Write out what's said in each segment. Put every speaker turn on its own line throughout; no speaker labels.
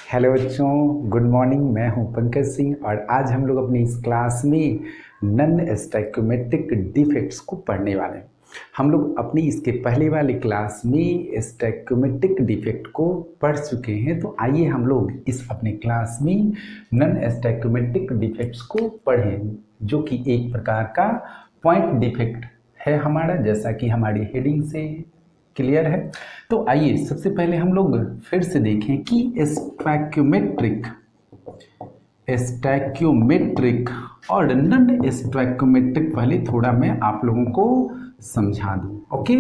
Hello बच्चों, good morning. मैं हूं पंकज सिंह और आज हम लोग अपनी इस क्लास में नॉन स्टोइकोमेट्रिक डिफेक्ट्स को पढ़ने वाले हैं। हम लोग अपनी इसके पहले वाली क्लास में स्टोइकोमेट्रिक डिफेक्ट को पढ़ चुके हैं, तो आइए हम लोग इस अपने क्लास में नॉन स्टोइकोमेट्रिक डिफेक्ट्स को पढ़ें, जो कि एक प्रकार का पॉइंट डिफेक्ट है हमारा, जैसा कि हमारी हेडिंग से क्लियर है। तो आइए सबसे पहले हम लोग फिर से देखें कि स्टोइकोमेट्रिक और नॉन स्टोइकोमेट्रिक, पहले थोड़ा मैं आप लोगों को समझा दूं। ओके,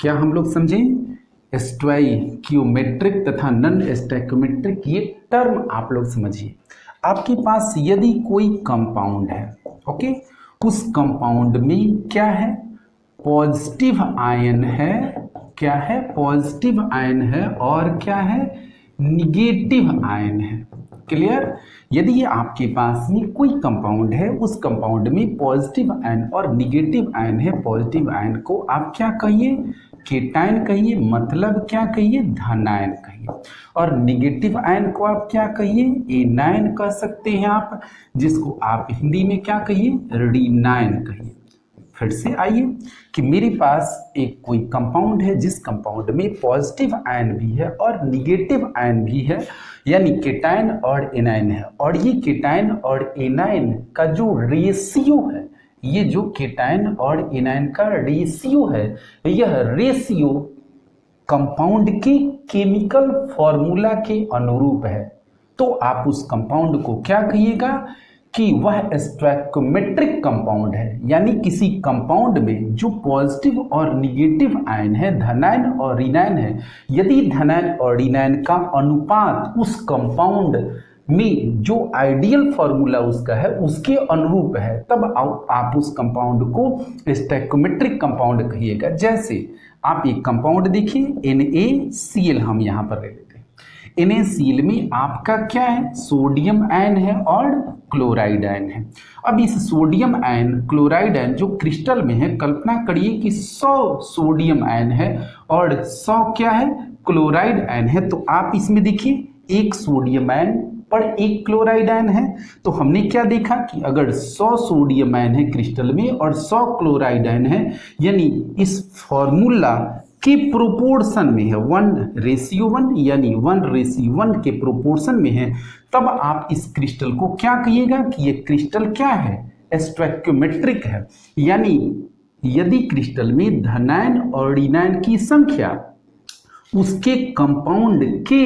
क्या हम लोग समझें? स्टोइकोमेट्रिक तथा नॉन स्टोइकोमेट्रिक, ये टर्म आप लोग समझिए। आपके पास यदि कोई कंपाउंड है, ओके, उस कंपाउंड में क्या है? पॉजिटिव आयन है। क्या है? पॉजिटिव आयन है। और क्या है? निगेटिव आयन है। क्लियर? यदि ये आपके पास में कोई कंपाउंड है, उस कंपाउंड में पॉजिटिव आयन और निगेटिव आयन है, पॉजिटिव आयन को आप क्या कहिए? केटायन कहिए, मतलब क्या कहिए? धनायन कहिए। और निगेटिव आयन को आप क्या कहिए? एनायन कह सकते हैं आप, जिसको आप हिंदी में क्या कहिए? ऋणायन कहिए। फिर से आइए कि मेरे पास एक कोई कंपाउंड है, जिस कंपाउंड में पॉजिटिव आयन भी है और निगेटिव आयन भी है, यानी केटायन और एनायन है। और ये केटायन और एनायन का जो रेशियो है, ये जो केटायन और एनायन का रेशियो है, यह रेशियो कंपाउंड के केमिकल फॉर्मूला के अनुरूप है। तो आप उस कंपाउंड को क्या कहिएगा? कि वह स्टोइकोमेट्रिक कंपाउंड है। यानी किसी कंपाउंड में जो पॉजिटिव और निगेटिव आयन है, धनायन और ऋणायन है, यदि धनायन और ऋणायन का अनुपात उस कंपाउंड में जो आइडियल फॉर्मूला उसका है उसके अनुरूप है, तब आप उस कंपाउंड को स्टोइकोमेट्रिक कंपाउंड कहिएगा। जैसे आप एक कंपाउंड देखिए, NaCl हम यहाँ पर ले लेते हैं। NaCl में आपका क्या है? सोडियम आयन है और क्लोराइड आयन है। अब इस सोडियम आयन, क्लोराइड आयन जो क्रिस्टल में है, कल्पना करिए कि 100 सोडियम आयन है और 100 क्या है? क्लोराइड आयन है। तो आप इसमें देखिए, एक सोडियम आयन पर एक क्लोराइड आयन है। तो हमने क्या देखा कि अगर 100 सोडियम आयन है क्रिस्टल में और 100 क्लोराइड आयन है, यानी इस फॉर्मूला के प्रोपोर्शन में है 1:1, यानी 1:1 के प्रोपोर्शन में है, तब आप इस क्रिस्टल को क्या कहिएगा? कि ये क्रिस्टल क्या है? स्टोइकोमेट्रिक है। यानी यदि क्रिस्टल में धनायन और ऋणायन की संख्या उसके कंपाउंड के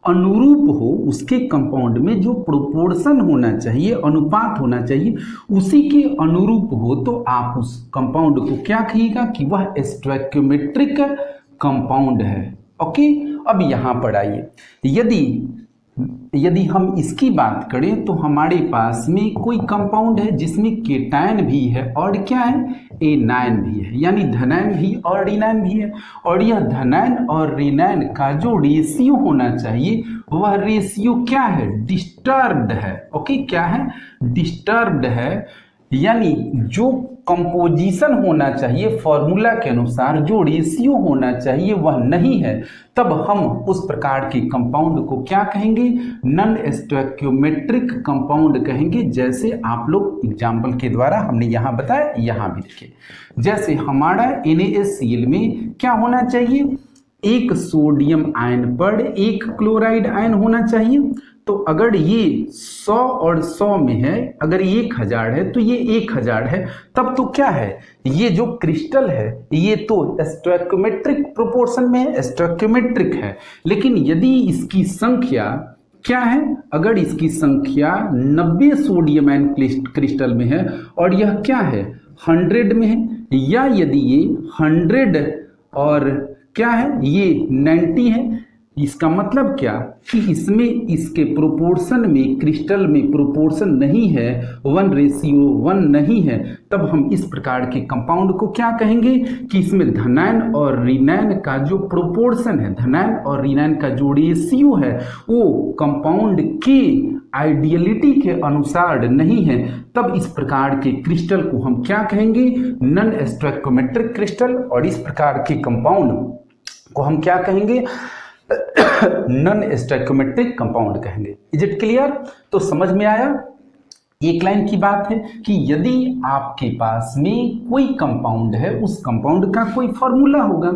अनुरूप हो, उसके कंपाउंड में जो प्रोपोर्शन होना चाहिए, अनुपात होना चाहिए, उसी के अनुरूप हो, तो आप उस कंपाउंड को क्या कहिएगा? कि वह स्टोइकोमेट्रिक कंपाउंड है। ओके, अब यहां पर आइए, यदि हम इसकी बात करें तो हमारे पास में कोई कंपाउंड है जिसमें केटायन भी है और क्या है? एनायन भी है, यानी धनायन भी और ऋणायन भी है। और यह धनायन और ऋणायन का जो रेशियो होना चाहिए, वह रेशियो क्या है? डिस्टर्ब्ड है। ओके, क्या है? डिस्टर्ब्ड है। यानी जो कंपोजिशन होना चाहिए फॉर्मूला के अनुसार, जो रेशियो होना चाहिए, वह नहीं है, तब हम उस प्रकार के कंपाउंड को क्या कहेंगे? नॉन स्टोइकोमेट्रिक कंपाउंड कहेंगे। जैसे आप लोग एग्जाम्पल के द्वारा हमने यहाँ बताया, यहाँ भी देखिए, जैसे हमारा NaCl में क्या होना चाहिए? एक सोडियम आयन पर एक क्लोराइड आयन होना चाहिए। तो अगर ये 100 और 100 में है, अगर ये 1000 है तो ये 1000 है, तब तो क्या है? ये जो क्रिस्टल है ये तो स्टोइकोमेट्रिक प्रोपोर्शन में है, स्टोइकोमेट्रिक है। लेकिन यदि इसकी संख्या क्या है? अगर इसकी संख्या 90 सोडियम आयन क्रिस्टल में है और यह क्या है? 100 में है, या यदि ये 100 और क्या है? ये 90 है, इसका मतलब क्या? कि इसमें इसके प्रोपोर्शन में, क्रिस्टल में प्रोपोर्शन नहीं है, 1:1 नहीं है, तब हम इस प्रकार के कंपाउंड को क्या कहेंगे? कि इसमें धनायन और ऋणायन का जो प्रोपोर्शन है, धनायन और ऋणायन का जो रेशियो है, वो कंपाउंड के आइडियलिटी के अनुसार नहीं है, तब इस प्रकार के क्रिस्टल को हम क्या कहेंगे? Non stoichiometric crystal. और इस प्रकार के कंपाउंड को हम क्या कहेंगे? नॉन स्टोइकोमेट्रिक कंपाउंड कहेंगे। Is it clear? तो समझ में आया? एक लाइन की बात है कि यदि आपके पास में कोई कंपाउंड है, उस कंपाउंड का कोई फॉर्मूला होगा,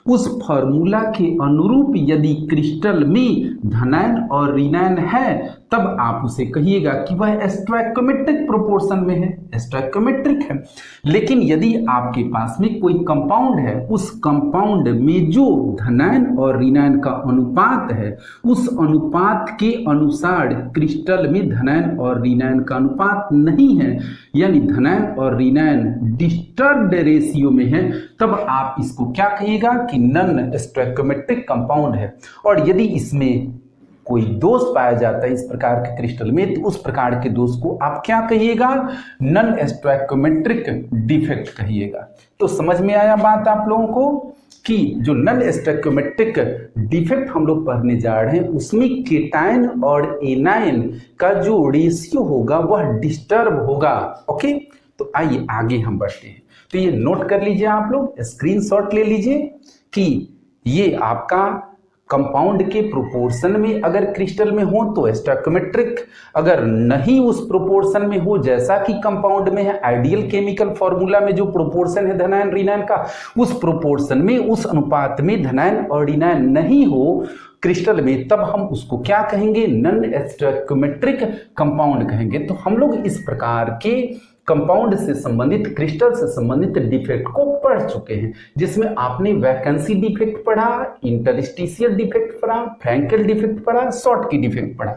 उस फॉर्मूला के अनुरूप यदि क्रिस्टल में धनायन और ऋणायन है, तब आप उसे कहिएगा कि वह स्टोइकोमेट्रिक प्रोपोर्शन में है, स्टोइकोमेट्रिक है। लेकिन यदि आपके पास में कोई कंपाउंड है, उस कंपाउंड में जो धनायन और ऋणायन का अनुपात है, उस अनुपात के अनुसार क्रिस्टल में धनायन और ऋणायन का अनुपात नहीं है, यानी धनायन और ऋणायन डिस्टर्ब्ड रेशियो में है, तब आप इसको क्या कहिएगा कि नॉन स्टोइकोमेट्रिक कंपाउंड है। और यदि इसमें कोई दोष पाया जाता है इस प्रकार के क्रिस्टल में, तो उस प्रकार के दोष को आप क्या कहिएगा? नॉन स्टोइकोमेट्रिक डिफेक्ट कहिएगा। तो समझ में आया बात आप लोगों को कि जो नॉन स्टोइकोमेट्रिक डिफेक्ट हम लोग पढ़ने जा रहे हैं, उसमें केटायन और एनायन का जो रेशियो होगा वह डिस्टर्ब होगा। ओके, तो आइए आगे हम बढ़ते हैं। तो ये नोट कर लीजिए, आप लोग स्क्रीनशॉट ले लीजिए कि ये आपका कंपाउंड के प्रोपोर्शन में अगर क्रिस्टल में हो तो स्टोइकोमेट्रिक, अगर नहीं उस प्रोपोर्शन में हो जैसा कि कंपाउंड में है, आइडियल केमिकल फॉर्मूला में जो प्रोपोर्शन है धनायन ऋणायन का, उस प्रोपोर्शन में, उस अनुपात में धनायन और ऋणायन नहीं हो क्रिस्टल में, तब हम उसको क्या कहेंगे? नॉन स्टोइकोमेट्रिक कंपाउंड कहेंगे। तो हम लोग इस प्रकार के कंपाउंड से संबंधित, क्रिस्टल से संबंधित डिफेक्ट को पढ़ चुके हैं, जिसमें आपने वैकेंसी डिफेक्ट पढ़ा, इंटरस्टिशियल डिफेक्ट पढ़ा, फ्रैंकेल डिफेक्ट पढ़ा, शॉर्ट की डिफेक्ट पढ़ा।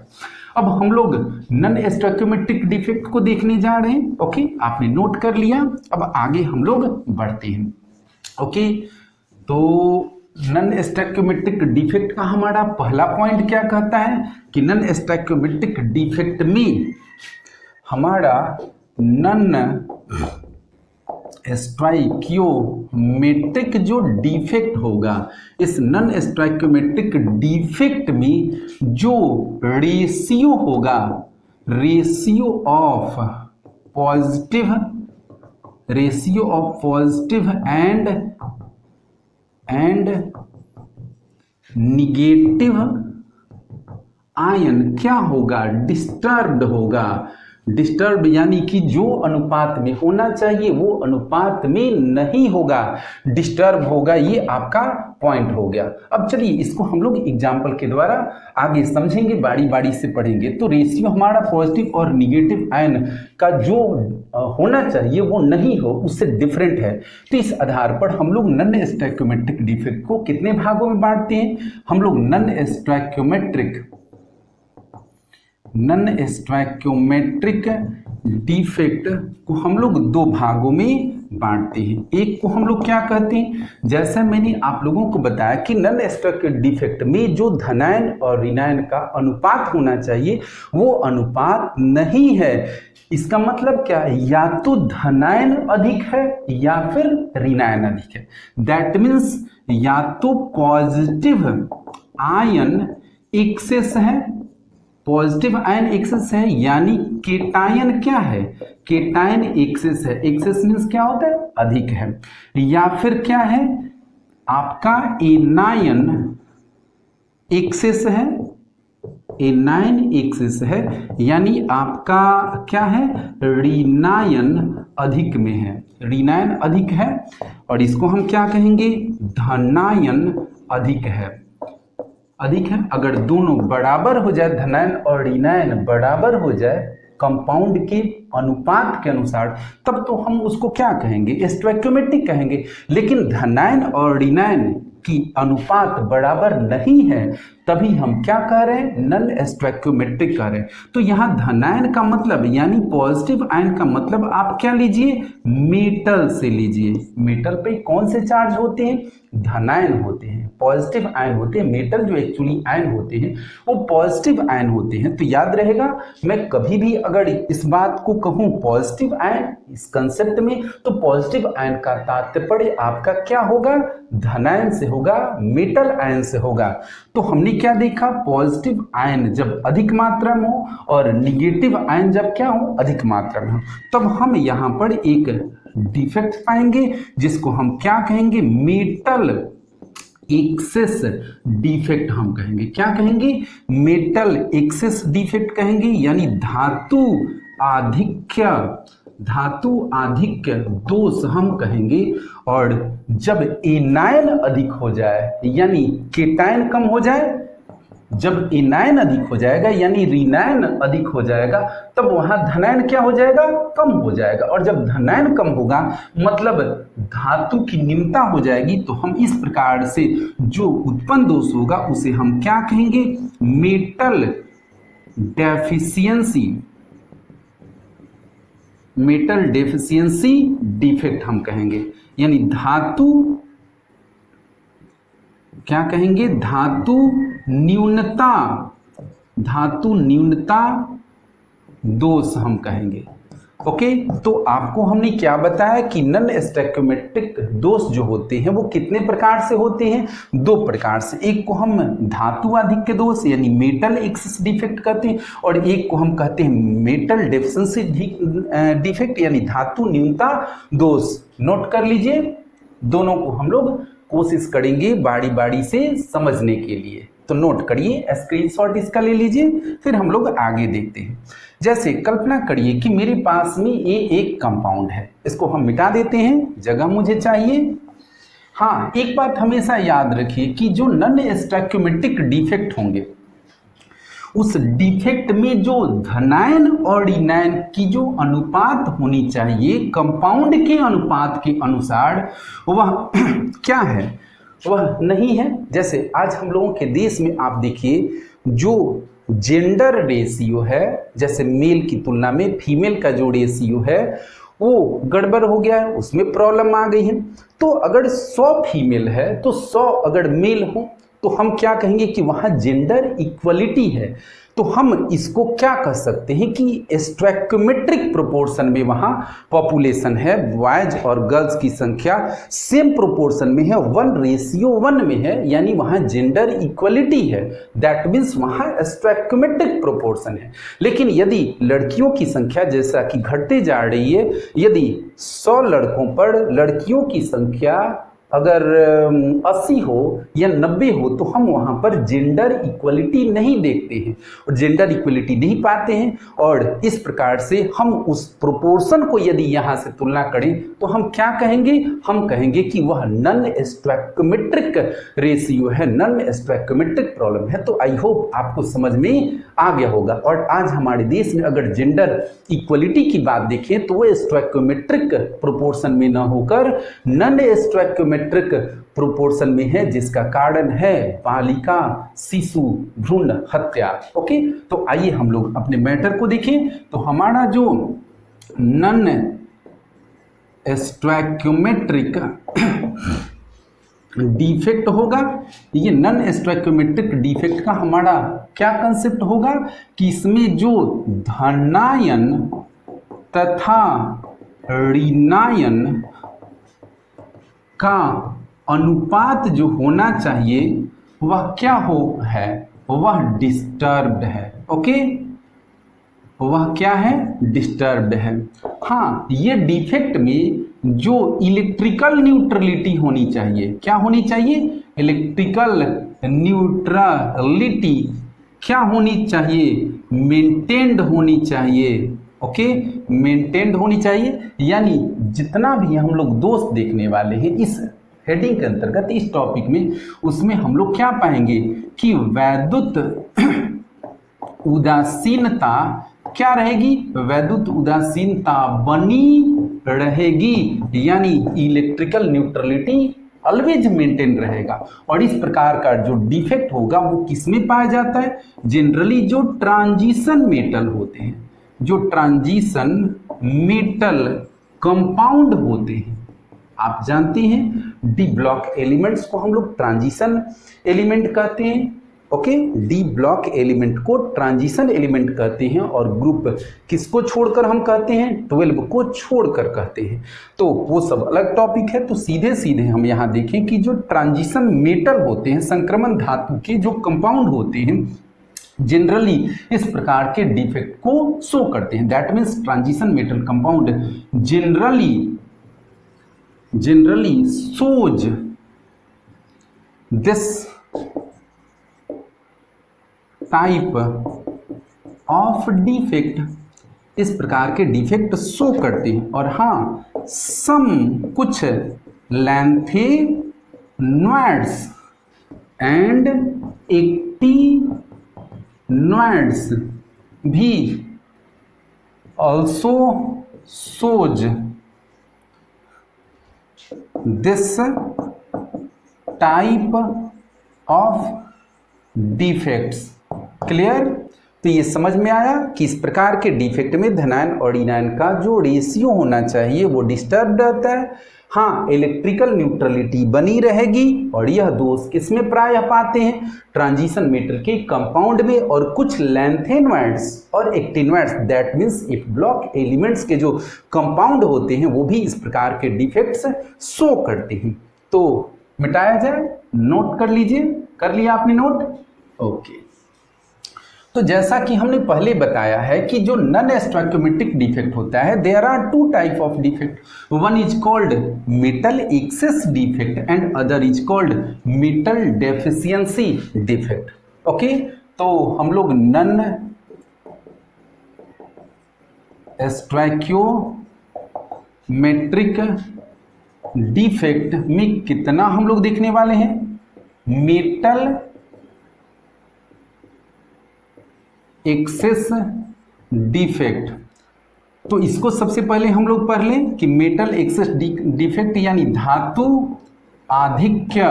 अब हम लोग नॉन स्टोइकोमेट्रिक डिफेक्ट को देखने जा रहे हैं। ओके, आपने नोट कर लिया। अब आगे हम लोग बढ़ते हैं। ओके, तो नॉन स्टोइकोमेट्रिक डिफेक्ट का हमारा पहला पॉइंट क्या कहता है कि नॉन स्टोइकोमेट्रिक डिफेक्ट में हमारा नॉन स्टोइकियोमेट्रिक जो डिफेक्ट होगा, इस नॉन स्टोइकोमेट्रिक डिफेक्ट में जो रेशियो होगा, ratio of positive and negative ion क्या होगा? डिस्टर्ब्ड होगा। डिस्टर्ब यानी कि जो अनुपात में होना चाहिए वो अनुपात में नहीं होगा, डिस्टर्ब होगा। ये आपका पॉइंट हो गया। अब चलिए इसको हम लोग एग्जाम्पल के द्वारा आगे समझेंगे, बारी बारी से पढ़ेंगे। तो रेशियो हमारा पॉजिटिव और निगेटिव आयन का जो होना चाहिए वो नहीं हो, उससे डिफरेंट है। तो इस आधार पर हम लोग नॉन स्टोइकोमेट्रिक डिफेक्ट को कितने भागों में बांटते हैं? हम लोग नॉन स्टोइकोमेट्रिक डिफेक्ट को हम लोग दो भागों में बांटते हैं। एक को हम लोग क्या कहते हैं, जैसा मैंने आप लोगों को बताया कि नॉन स्टोइकोमेट्रिक डिफेक्ट में जो धनायन और ऋणायन का अनुपात होना चाहिए वो अनुपात नहीं है। इसका मतलब क्या है? या तो धनायन अधिक है या फिर ऋणायन अधिक है। दैट मीन्स या तो पॉजिटिव आयन एक्सेस है, पॉजिटिव आयन एक्सेस है, यानी केटायन क्या है? केटायन एक्सेस है। एक्सेस मीन्स क्या होता है? अधिक है। या फिर क्या है? आपका एनायन एक्सेस है, एनायन एक्सेस है, यानी आपका क्या है? ऋणायन अधिक में है, ऋणायन अधिक है। और इसको हम क्या कहेंगे? धनायन अधिक है, अधिक है। अगर दोनों बराबर हो जाए, धनायन और ऋणायन बराबर हो जाए कंपाउंड के अनुपात के अनुसार, तब तो हम उसको क्या कहेंगे? स्टोइकोमेट्रिक कहेंगे। लेकिन धनायन और ऋणायन की अनुपात बराबर नहीं है, तभी हम क्या कह रहे हैं? नॉन स्टोइकोमेट्रिक कह रहे हैं। तो यहाँ धनायन का मतलब यानी पॉजिटिव आयन का मतलब आप क्या लीजिए? मेटल से लीजिए। मेटल पे कौन से चार्ज होते हैं? धनायन होते हैं, पॉजिटिव आयन होते हैं। मेटल जो एक्चुअली आयन होते हैं वो पॉजिटिव आयन होते हैं। तो याद रहेगा, मैं कभी भी अगर इस बात को कहूँ पॉजिटिव आयन इस कंसेप्ट में, तो पॉजिटिव आयन का तात्पर्य आपका क्या होगा? धनायन से होगा, मेटल आयन से होगा। तो हमने क्या देखा? पॉजिटिव आयन जब अधिक मात्रा में हो और निगेटिव आयन जब क्या हो? अधिक मात्रा में हो, तब हम यहाँ पर एक डिफेक्ट पाएंगे जिसको हम क्या कहेंगे? मेटल एक्सेस डिफेक्ट हम कहेंगे। क्या कहेंगे? मेटल एक्सेस डिफेक्ट कहेंगे, यानी धातु आधिक्य दोष हम कहेंगे। और जब एनायन अधिक हो जाए यानी केटायन कम हो जाए, जब एनायन अधिक हो जाएगा यानी ऋणायन अधिक हो जाएगा, तब वहां धनायन क्या हो जाएगा? कम हो जाएगा। और जब धनायन कम होगा मतलब धातु की निम्नता हो जाएगी, तो हम इस प्रकार से जो उत्पन्न दोष होगा उसे हम क्या कहेंगे? मेटल डेफिशिएंसी डिफेक्ट हम कहेंगे। यानी धातु क्या कहेंगे? धातु न्यूनता दोष हम कहेंगे। ओके, तो आपको हमने क्या बताया कि नॉन स्टोइकियोमेट्रिक दोष जो होते हैं वो कितने प्रकार से होते हैं? 2 प्रकार से। एक को हम धातु आधिक्य दोष यानी मेटल एक्सेस डिफेक्ट कहते हैं, और एक को हम कहते हैं मेटल डेफिशिएंसी डिफेक्ट यानी धातु न्यूनता दोष। नोट कर लीजिए, दोनों को हम लोग कोशिश करेंगे बारी बारी से समझने के लिए। तो नोट करिए, स्क्रीनशॉट इसका ले लीजिए, फिर हम लोग आगे देखते हैं। जैसे कल्पना करिए कि मेरे पास में ये एक कंपाउंड है, इसको हम मिटा देते हैं, जगह मुझे चाहिए। हाँ, एक बात हमेशा याद रखिए कि जो नॉन स्टोइकियोमेट्रिक डिफेक्ट होंगे उस डिफेक्ट में जो धनायन और ऋणायन की जो अनुपात होनी चाहिए कंपाउंड के अनुपात के अनुसार, वह क्या है? वह नहीं है। जैसे आज हम लोगों के देश में आप देखिए, जो जेंडर रेशियो है, जैसे मेल की तुलना में फीमेल का जो रेशियो है वो गड़बड़ हो गया है, उसमें प्रॉब्लम आ गई है। तो अगर 100 फीमेल है तो 100 अगर मेल हो तो हम क्या कहेंगे कि वहां जेंडर इक्वलिटी है। तो हम इसको क्या कह सकते हैं कि स्टोइकियोमेट्रिक प्रोपोर्शन में वहां पॉपुलेशन है, बॉयज और गर्ल्स की संख्या सेम प्रोपोर्शन में है, 1:1 में है, यानी वहां जेंडर इक्वलिटी है। दैट मीन्स वहां स्टोइकियोमेट्रिक प्रोपोर्शन है। लेकिन यदि लड़कियों की संख्या जैसा कि घटते जा रही है, यदि 100 लड़कों पर लड़कियों की संख्या अगर 80 हो या 90 हो तो हम वहां पर जेंडर इक्वलिटी नहीं देखते हैं और जेंडर इक्वलिटी नहीं पाते हैं। और इस प्रकार से हम उस प्रोपोर्शन को यदि यहां से तुलना करें तो हम क्या कहेंगे? हम कहेंगे कि वह नॉन स्टोइकियोमेट्रिक रेशियो है, नॉन स्टोइकियोमेट्रिक प्रॉब्लम है। तो आई होप आपको समझ में आ गया होगा। और आज हमारे देश में अगर जेंडर इक्वलिटी की बात देखें तो वह स्टोइकियोमेट्रिक प्रोपोर्शन में न होकर नॉन स्टोइकियोमेट्रिक प्रोपोर्शन में है, जिसका कारण है बालिका शिशु भ्रूण हत्या। ओके, तो आइए हम लोग अपने मैटर को देखें। तो हमारा जो नॉन स्टोइकियोमेट्रिक डिफेक्ट होगा, ये नॉन स्टोइकियोमेट्रिक डिफेक्ट का हमारा क्या कंसेप्ट होगा कि इसमें जो धनायन तथा ऋणायन का अनुपात जो होना चाहिए वह क्या है? वह डिस्टर्ब्ड है। ओके, वह क्या है? डिस्टर्ब्ड है। हाँ, ये डिफेक्ट में जो इलेक्ट्रिकल न्यूट्रलिटी होनी चाहिए, क्या होनी चाहिए? इलेक्ट्रिकल न्यूट्रलिटी क्या होनी चाहिए? मेंटेन्ड होनी चाहिए। ओके, मेंटेन्ड होनी चाहिए। यानी जितना भी हम लोग दोष देखने वाले हैं इस हेडिंग के अंतर्गत, इस टॉपिक में, उसमें हम लोग क्या पाएंगे कि वैद्युत उदासीनता क्या रहेगी? वैद्युत उदासीनता बनी रहेगी, यानी इलेक्ट्रिकल न्यूट्रलिटी ऑलवेज मेंटेन रहेगा। और इस प्रकार का जो डिफेक्ट होगा वो किसमें पाया जाता है? जनरली जो ट्रांजिशन मेटल होते हैं, जो ट्रांजिशन मेटल कंपाउंड होते हैं, आप जानते हैं डी ब्लॉक एलिमेंट्स को हम लोग ट्रांजिशन एलिमेंट कहते हैं। ओके, डी ब्लॉक एलिमेंट को ट्रांजिशन एलिमेंट कहते हैं। और ग्रुप किसको छोड़कर हम कहते हैं? 12 को छोड़कर कहते हैं। तो वो सब अलग टॉपिक है। तो सीधे सीधे हम यहाँ देखें कि जो ट्रांजिशन मेटल होते हैं, संक्रमण धातु के जो कंपाउंड होते हैं, जनरली इस प्रकार के डिफेक्ट को शो करते हैं। That means transition metal compound generally shows this type of defect, इस प्रकार के डिफेक्ट शो करते हैं। और हाँ, सम कुछ लैंथेनॉइड्स एंड एक्टिनॉइड्स भी also shows this type of defects. Clear? तो ये समझ में आया कि इस प्रकार के डिफेक्ट में धनायन और ऋणायन का जो रेशियो होना चाहिए वो डिस्टर्ब रहता है। हाँ, इलेक्ट्रिकल न्यूट्रलिटी बनी रहेगी और यह दोष किसमें प्रायः पाते हैं? ट्रांजिशन मेटल के कंपाउंड में और कुछ लैंथेनॉइड्स और actinoids, that means if block elements के जो कंपाउंड होते हैं वो भी इस प्रकार के डिफेक्ट्स शो करते हैं। तो मिटाया जाए, नोट कर लीजिए। कर लिया आपने नोट? ओके। तो जैसा कि हमने पहले बताया है कि जो नॉन स्टोइकोमेट्रिक डिफेक्ट होता है, there are two type of defect, one is called metal excess defect and other is called metal deficiency defect. Okay, तो हम लोग नॉन स्टोइकोमेट्रिक डिफेक्ट में कितना हम लोग देखने वाले हैं? Metal excess defect. तो इसको सबसे पहले हम लोग पढ़ लें कि मेटल एक्सेस डिफेक्ट यानी धातु आधिक्य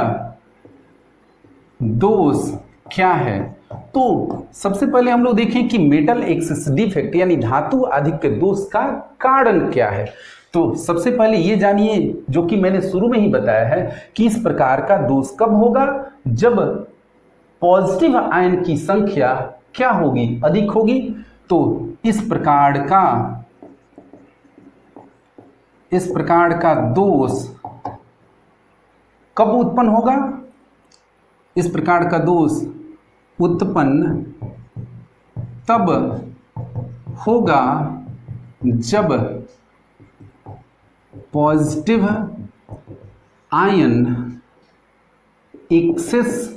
दोष क्या है। तो सबसे पहले हम लोग देखें कि मेटल एक्सेस डिफेक्ट यानी धातु आधिक्य दोष का कारण क्या है। तो सबसे पहले ये जानिए, जो कि मैंने शुरू में ही बताया है, कि इस प्रकार का दोष कब होगा? जब पॉजिटिव आयन की संख्या क्या होगी? अधिक होगी। तो इस प्रकार का दोष कब उत्पन्न होगा? इस प्रकार का दोष उत्पन्न तब होगा जब पॉजिटिव आयन एक्सेस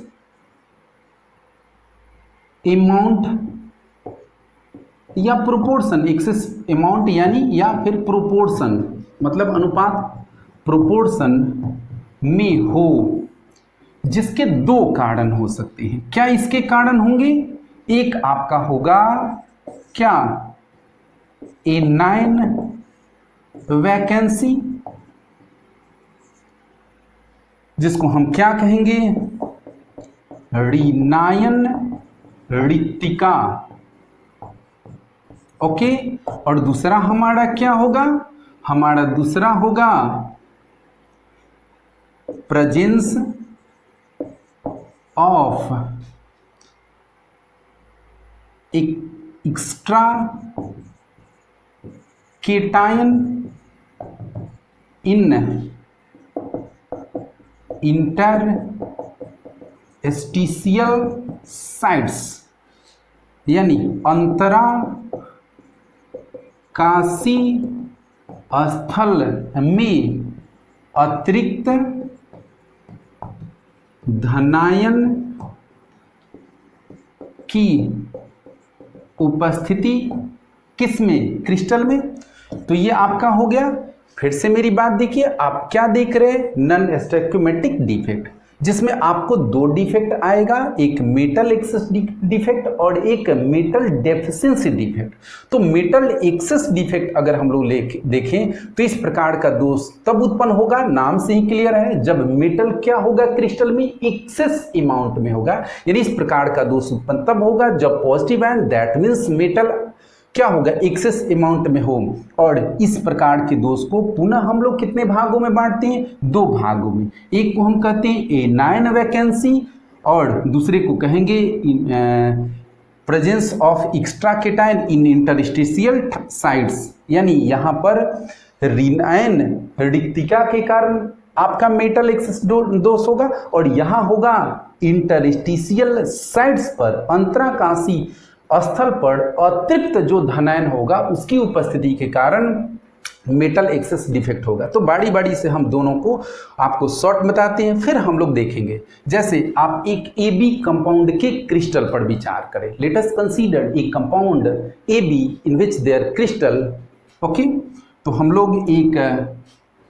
अमाउंट या प्रोपोर्शन, एक्सेस अमाउंट यानी या फिर प्रोपोर्शन मतलब अनुपात, प्रोपोर्शन में हो, जिसके दो कारण हो सकते हैं। क्या इसके कारण होंगे? एक आपका होगा क्या? एनायन वैकेंसी, जिसको हम क्या कहेंगे? ऋणायन रिक्तिका। ओके, और दूसरा हमारा क्या होगा? हमारा दूसरा होगा presence of extra cation in interstitial sites, यानी अंतराकाशी स्थल में अतिरिक्त धनायन की उपस्थिति किसमें? क्रिस्टल में। तो ये आपका हो गया। फिर से मेरी बात देखिए, आप क्या देख रहे हैं? नॉन स्टोइकोमेट्रिक डिफेक्ट, जिसमें आपको दो डिफेक्ट आएगा, एक मेटल एक्सेस डिफेक्ट और एक मेटल डेफिशिएंसी डिफेक्ट। तो मेटल एक्सेस डिफेक्ट अगर हम लोग देखें तो इस प्रकार का दोष तब उत्पन्न होगा, नाम से ही क्लियर है, जब मेटल क्या होगा? क्रिस्टल में एक्सेस अमाउंट में होगा। यानी इस प्रकार का दोष उत्पन्न तब होगा जब positive ion, that means metal क्या होगा? एक्सेस अमाउंट में हो। और इस प्रकार के दोष को पुनः हम लोग कितने भागों में बांटते हैं? दो भागों में। एक को हम कहते हैं एनायन वैकेंसी और दूसरे को कहेंगे presence of extra cation in interstitial sites. यानी यहाँ पर ऋणायन रिक्तिका के कारण आपका मेटल एक्सेस दोष होगा और यहाँ होगा इंटरस्टिशियल साइट्स पर, अंतराकाशी स्थल पर अतिरिक्त जो धनायन होगा उसकी उपस्थिति के कारण मेटल एक्सेस डिफेक्ट होगा। तो बारी बारी से हम दोनों को आपको शॉर्ट बताते हैं, फिर हम लोग देखेंगे। जैसे आप एक AB कंपाउंड के क्रिस्टल पर विचार करें। Let us consider a compound AB in which there crystal, okay. तो हम लोग एक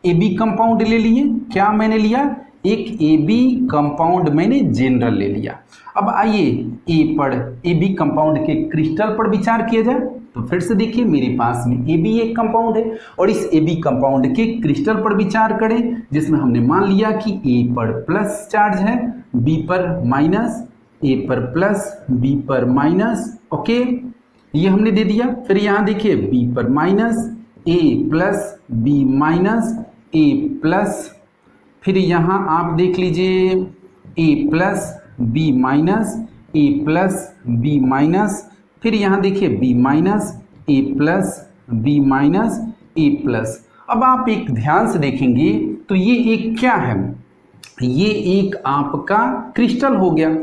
AB कंपाउंड ले लिए। क्या मैंने लिया? एक AB कंपाउंड मैंने जनरल ले लिया। अब आइए AB कंपाउंड के क्रिस्टल पर विचार किया जाए। तो फिर से देखिए, मेरे पास में AB एक कंपाउंड है और इस AB कंपाउंड के क्रिस्टल पर विचार करें, जिसमें हमने मान लिया कि A पर प्लस चार्ज है, B पर माइनस, A पर प्लस, B पर माइनस, ओके, ये हमने दे दिया। फिर यहाँ देखिए B पर minus, A plus, B minus, A plus, फिर यहाँ आप देख लीजिए A plus, B minus, A plus, B minus, फिर यहाँ देखिए B minus, A plus, B minus, A plus. अब आप एक ध्यान से देखेंगे तो ये एक क्या है? ये एक आपका क्रिस्टल हो गया।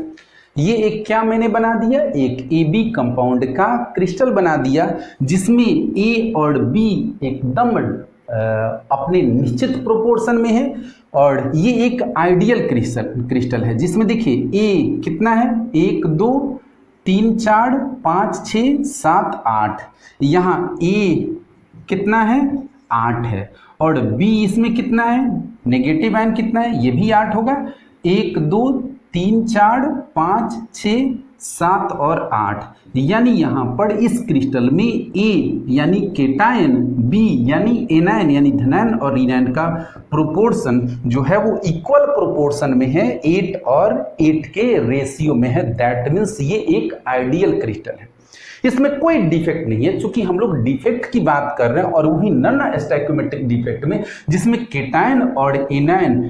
ये एक क्या मैंने बना दिया? एक AB कंपाउंड का क्रिस्टल बना दिया, जिसमें A और B एकदम अपने निश्चित प्रोपोर्शन में है। और ये एक आइडियल क्रिस्टल है, जिसमें देखिए A कितना है? 1 2 3 4 5 6 7 8। यहाँ A कितना है? 8 है। और B इसमें कितना है? नेगेटिव आयन कितना है? ये भी 8 होगा। 1 2 3 4 5 6 7 और 8, यानी यहाँ पर इस क्रिस्टल में A यानी केटायन, B यानी एनायन यानी धनायन और ऋणायन का प्रोपोर्शन जो है वो इक्वल प्रोपोर्शन में है, 8 और 8 के रेशियो में है। दैट मीन्स ये एक आइडियल क्रिस्टल है, इसमें कोई डिफेक्ट नहीं है। चूंकि हम लोग डिफेक्ट की बात कर रहे हैं और वही नॉन स्टोइकोमेट्रिक डिफेक्ट में, जिसमें केटायन और एनायन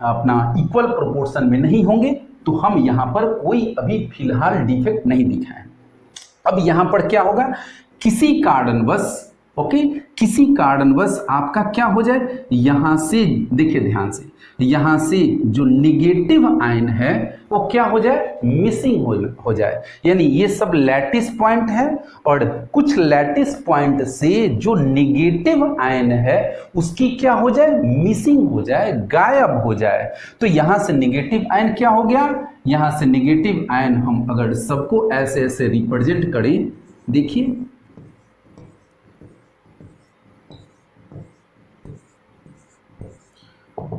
अपना इक्वल प्रोपोर्शन में नहीं होंगे, तो हम यहाँ पर कोई अभी फिलहाल डिफेक्ट नहीं दिखाए। अब यहाँ पर क्या होगा? किसी कारणवश, ओके, किसी कारणवश आपका क्या हो जाए, यहाँ से देखिए ध्यान से, यहाँ से जो निगेटिव आयन है वो क्या हो जाए? मिसिंग हो जाए। यानी ये सब लैटिस पॉइंट है और कुछ लैटिस पॉइंट से जो निगेटिव आयन है उसकी क्या हो जाए? मिसिंग हो जाए, गायब हो जाए। तो यहाँ से निगेटिव आयन क्या हो गया? यहाँ से निगेटिव आयन हम अगर सबको ऐसे ऐसे रिप्रेजेंट करें, देखिए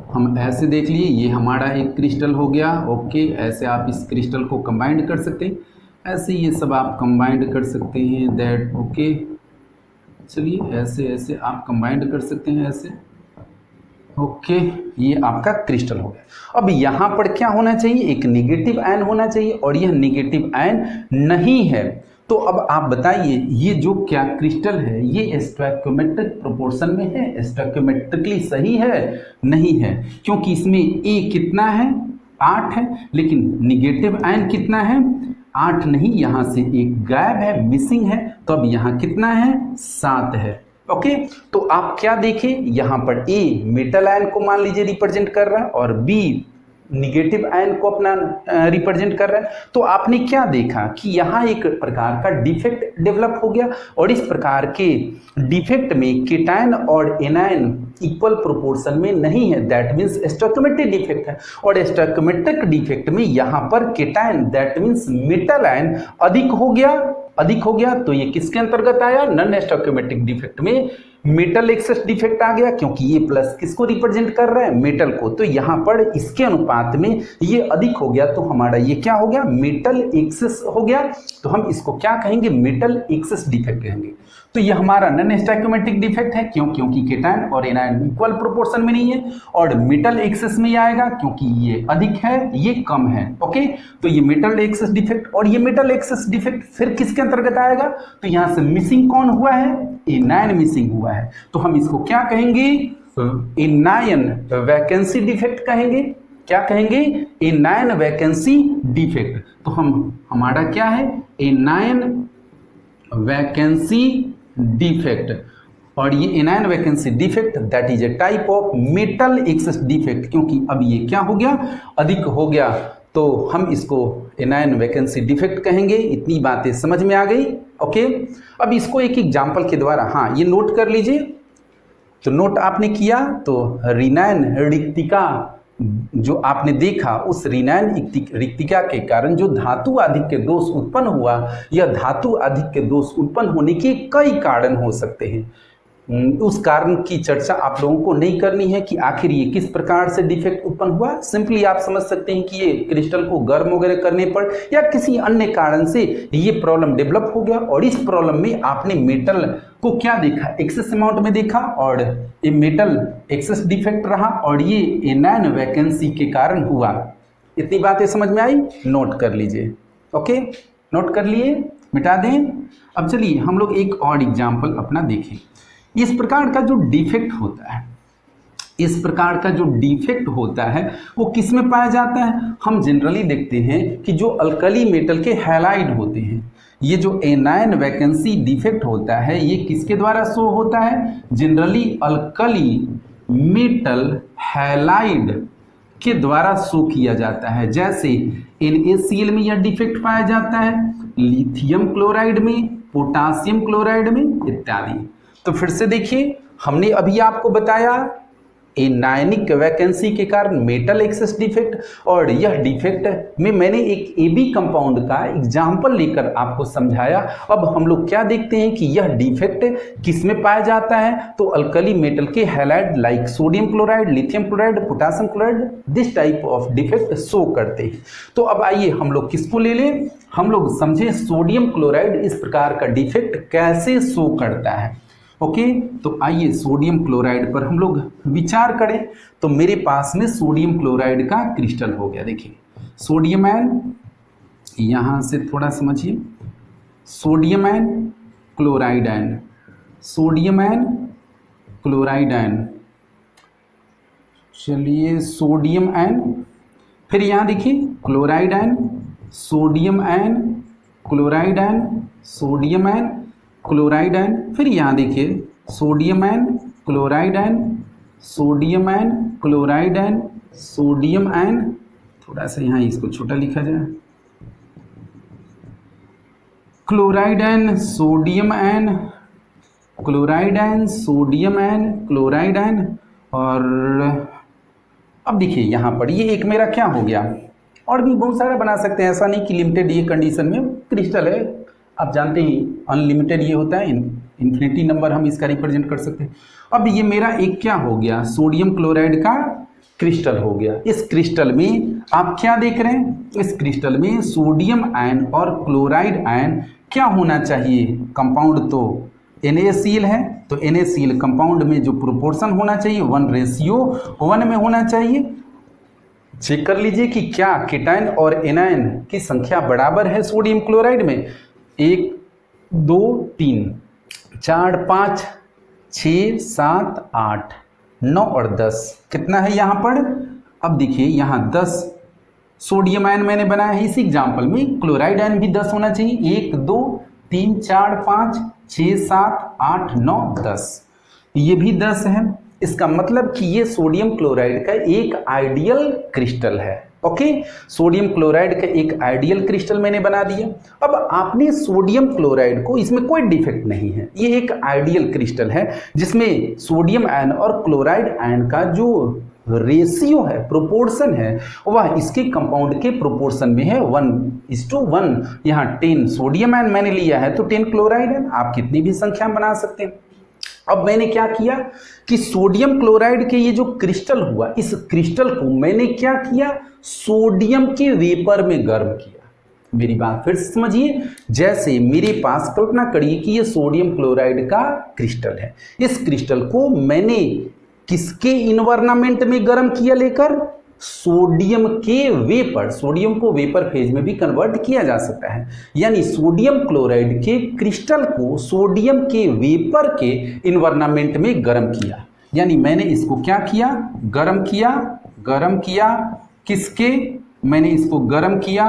हम ऐसे देख लिए, ये हमारा एक क्रिस्टल हो गया, ओके। ऐसे आप इस क्रिस्टल को कंबाइंड कर सकते हैं, ऐसे ये सब आप कंबाइंड कर सकते हैं, दैट ओके। चलिए ऐसे ऐसे आप कंबाइंड कर सकते हैं, ऐसे ओके। ये आपका क्रिस्टल हो गया। अब यहाँ पर क्या होना चाहिए? एक नेगेटिव आयन होना चाहिए और यह नेगेटिव आयन नहीं है। तो अब आप बताइए, ये जो क्या क्रिस्टल है ये स्टोइकोमेट्रिक प्रोपोर्शन में है? स्टोइकोमेट्रिकली सही है? नहीं है, क्योंकि इसमें A कितना है? 8 है, लेकिन निगेटिव आयन कितना है? 8 नहीं, यहाँ से एक गायब है, मिसिंग है। तो अब यहाँ कितना है? 7 है, ओके। तो आप क्या देखें, यहाँ पर A मेटल आयन को मान लीजिए रिप्रेजेंट कर रहा है और B निगेटिव आयन को अपना रिप्रेजेंट कर रहा है। तो आपने क्या देखा कि यहाँ एक प्रकार का डिफेक्ट डेवलप हो गया और इस प्रकार के डिफेक्ट में केटायन और एनायन इक्वल प्रोपोर्शन में नहीं है। दैट मीन्स स्टोइकोमेट्रिक डिफेक्ट है। और स्टोइकोमेट्रिक डिफेक्ट में यहाँ पर cation that means metal ion अधिक हो गया। तो ये किसके अंतर्गत आया? नॉन स्टोइकोमेट्रिक डिफेक्ट में मेटल एक्सेस डिफेक्ट आ गया, क्योंकि ये प्लस किसको रिप्रेजेंट कर रहा है? मेटल को। तो यहाँ पर इसके अनुपात में ये अधिक हो गया, तो हमारा ये क्या हो गया? मेटल एक्सेस हो गया। तो हम इसको क्या कहेंगे? मेटल एक्सेस डिफेक्ट कहेंगे। तो ये हमारा नॉन स्टोइकोमेट्रिक डिफेक्ट है, क्योंकि केटायन और एनायन इक्वल प्रोपोर्शन में नहीं है। और मेटल एक्सेस में आएगा क्योंकि ये अधिक है, ये कम है, ओके। तो ये मेटल एक्सेस डिफेक्ट, और ये मेटल एक्सेस डिफेक्ट फिर किसके अंतर्गत आएगा? तो यहाँ से मिसिंग कौन हुआ है? एनायन मिसिंग हुआ है। तो हम इसको क्या कहेंगे? एनायन वैकेंसी डिफेक्ट कहेंगे। क्या कहेंगे? Anion vacancy defect. तो हमारा क्या है? Anion vacancy defect. और ये anion vacancy defect that is a type of metal excess defect, क्योंकि अब ये क्या हो गया? अधिक हो गया। तो हम इसको एनायन वैकेंसी डिफेक्ट कहेंगे। इतनी बातें समझ में आ गई, ओके। अब इसको एक एग्जाम्पल के द्वारा, हाँ, ये नोट कर लीजिए। तो नोट आपने किया तो ऋणायन रिक्तिका जो आपने देखा, उस ऋणायन रिक्तिका के कारण जो धातु आधिक्य दोष उत्पन्न हुआ, यह धातु आधिक्य दोष उत्पन्न होने के कई कारण हो सकते हैं। उस कारण की चर्चा आप लोगों को नहीं करनी है कि आखिर ये किस प्रकार से डिफेक्ट उत्पन्न हुआ। सिंपली आप समझ सकते हैं कि ये क्रिस्टल को गर्म वगैरह करने पर या किसी अन्य कारण से ये प्रॉब्लम डेवलप हो गया, और इस प्रॉब्लम में आपने मेटल को क्या देखा, एक्सेस अमाउंट में देखा, और ये मेटल एक्सेस डिफेक्ट रहा, और ये एनायन वैकेंसी के कारण हुआ। इतनी बातें समझ में आई, नोट कर लीजिए। ओके, नोट कर लिए, मिटा दें। अब चलिए हम लोग एक और एग्जाम्पल अपना देखें। इस प्रकार का जो डिफेक्ट होता है, इस प्रकार का जो डिफेक्ट होता है वो किस में पाया जाता है? हम जनरली देखते हैं कि जो अल्कली मेटल के हैलाइड होते हैं, ये जो एनायन वैकेंसी डिफेक्ट होता है ये किसके द्वारा शो होता है? जनरली अल्कली मेटल हैलाइड के द्वारा शो किया जाता है। जैसे NaCl में यह डिफेक्ट पाया जाता है, लिथियम क्लोराइड में, पोटासियम क्लोराइड में इत्यादि। तो फिर से देखिए, हमने अभी आपको बताया एनायनिक वैकेंसी के कारण मेटल एक्सेस डिफेक्ट, और यह डिफेक्ट में मैंने एक AB कंपाउंड का एग्जाम्पल लेकर आपको समझाया। अब हम लोग क्या देखते हैं कि यह डिफेक्ट किस में पाया जाता है? तो अल्कली मेटल के halide like sodium chloride, lithium chloride, potassium chloride, this type of defect show करते हैं। तो अब आइए हम लोग किसको ले लें, हम लोग समझें सोडियम क्लोराइड इस प्रकार का डिफेक्ट कैसे शो करता है। ओके, तो आइए सोडियम क्लोराइड पर हम लोग विचार करें। तो मेरे पास में सोडियम क्लोराइड का क्रिस्टल हो गया। देखिए सोडियम आयन, यहाँ से थोड़ा समझिए, sodium ion, chloride ion, sodium ion, chloride ion, चलिए सोडियम आयन, फिर यहाँ देखिए chloride ion, sodium ion, chloride ion, sodium ion, chloride ion, फिर यहाँ देखिए sodium ion, chloride ion, sodium ion, chloride ion, sodium ion, थोड़ा सा यहाँ इसको छोटा लिखा जाए, chloride ion, sodium ion, chloride ion, sodium ion, chloride ion. और अब देखिए यहाँ पर ये एक मेरा क्या हो गया, और भी बहुत सारा बना सकते हैं, ऐसा नहीं कि लिमिटेड ये कंडीशन में क्रिस्टल है। आप जानते हैं अनलिमिटेड ये होता है, इन्फिनिटी नंबर हम इसका रिप्रेजेंट कर सकते हैं। अब ये मेरा एक क्या हो गया, सोडियम क्लोराइड का क्रिस्टल हो गया। इस क्रिस्टल में आप क्या देख रहे हैं, इस क्रिस्टल में सोडियम आयन और क्लोराइड आयन क्या होना चाहिए, कंपाउंड तो NaCl है, तो NaCl कंपाउंड में जो प्रोपोर्शन होना चाहिए 1:1 में होना चाहिए। चेक कर लीजिए कि क्या केटायन और एनायन की संख्या बराबर है सोडियम क्लोराइड में। 1 2 3 4 5 6 7 8 9 और 10 कितना है यहाँ पर? अब देखिए यहाँ 10 सोडियम आयन मैंने बनाया है, इस एग्जाम्पल में क्लोराइड आयन भी 10 होना चाहिए। 1 2 3 4 5 6 7 8 9 10, ये भी 10 है। इसका मतलब कि ये सोडियम क्लोराइड का एक आइडियल क्रिस्टल है। ओके, सोडियम क्लोराइड का एक आइडियल क्रिस्टल मैंने बना दिया। अब आपने सोडियम क्लोराइड को, इसमें कोई डिफेक्ट नहीं है, ये एक आइडियल क्रिस्टल है जिसमें सोडियम आयन और क्लोराइड आयन का जो रेशियो है, प्रोपोर्शन है, वह इसके कंपाउंड के प्रोपोर्शन में है 1:1। यहाँ 10 सोडियम आयन मैंने लिया है तो 10 क्लोराइड है, आप कितनी भी संख्या बना सकते हैं। अब मैंने क्या किया कि सोडियम क्लोराइड के ये जो क्रिस्टल हुआ, इस क्रिस्टल को मैंने क्या किया, सोडियम के वेपर में गर्म किया। मेरी बात फिर से समझिए, जैसे मेरे पास कल्पना करिए कि ये सोडियम क्लोराइड का क्रिस्टल है, इस क्रिस्टल को मैंने किसके इन्वायरमेंट में गर्म किया लेकर, सोडियम के वेपर। सोडियम को वेपर फेज में भी कन्वर्ट किया जा सकता है, यानी सोडियम क्लोराइड के क्रिस्टल को सोडियम के वेपर के इन्वायरमेंट में गर्म किया। यानी मैंने इसको क्या किया, गर्म किया। गर्म किया किसके, मैंने इसको गर्म किया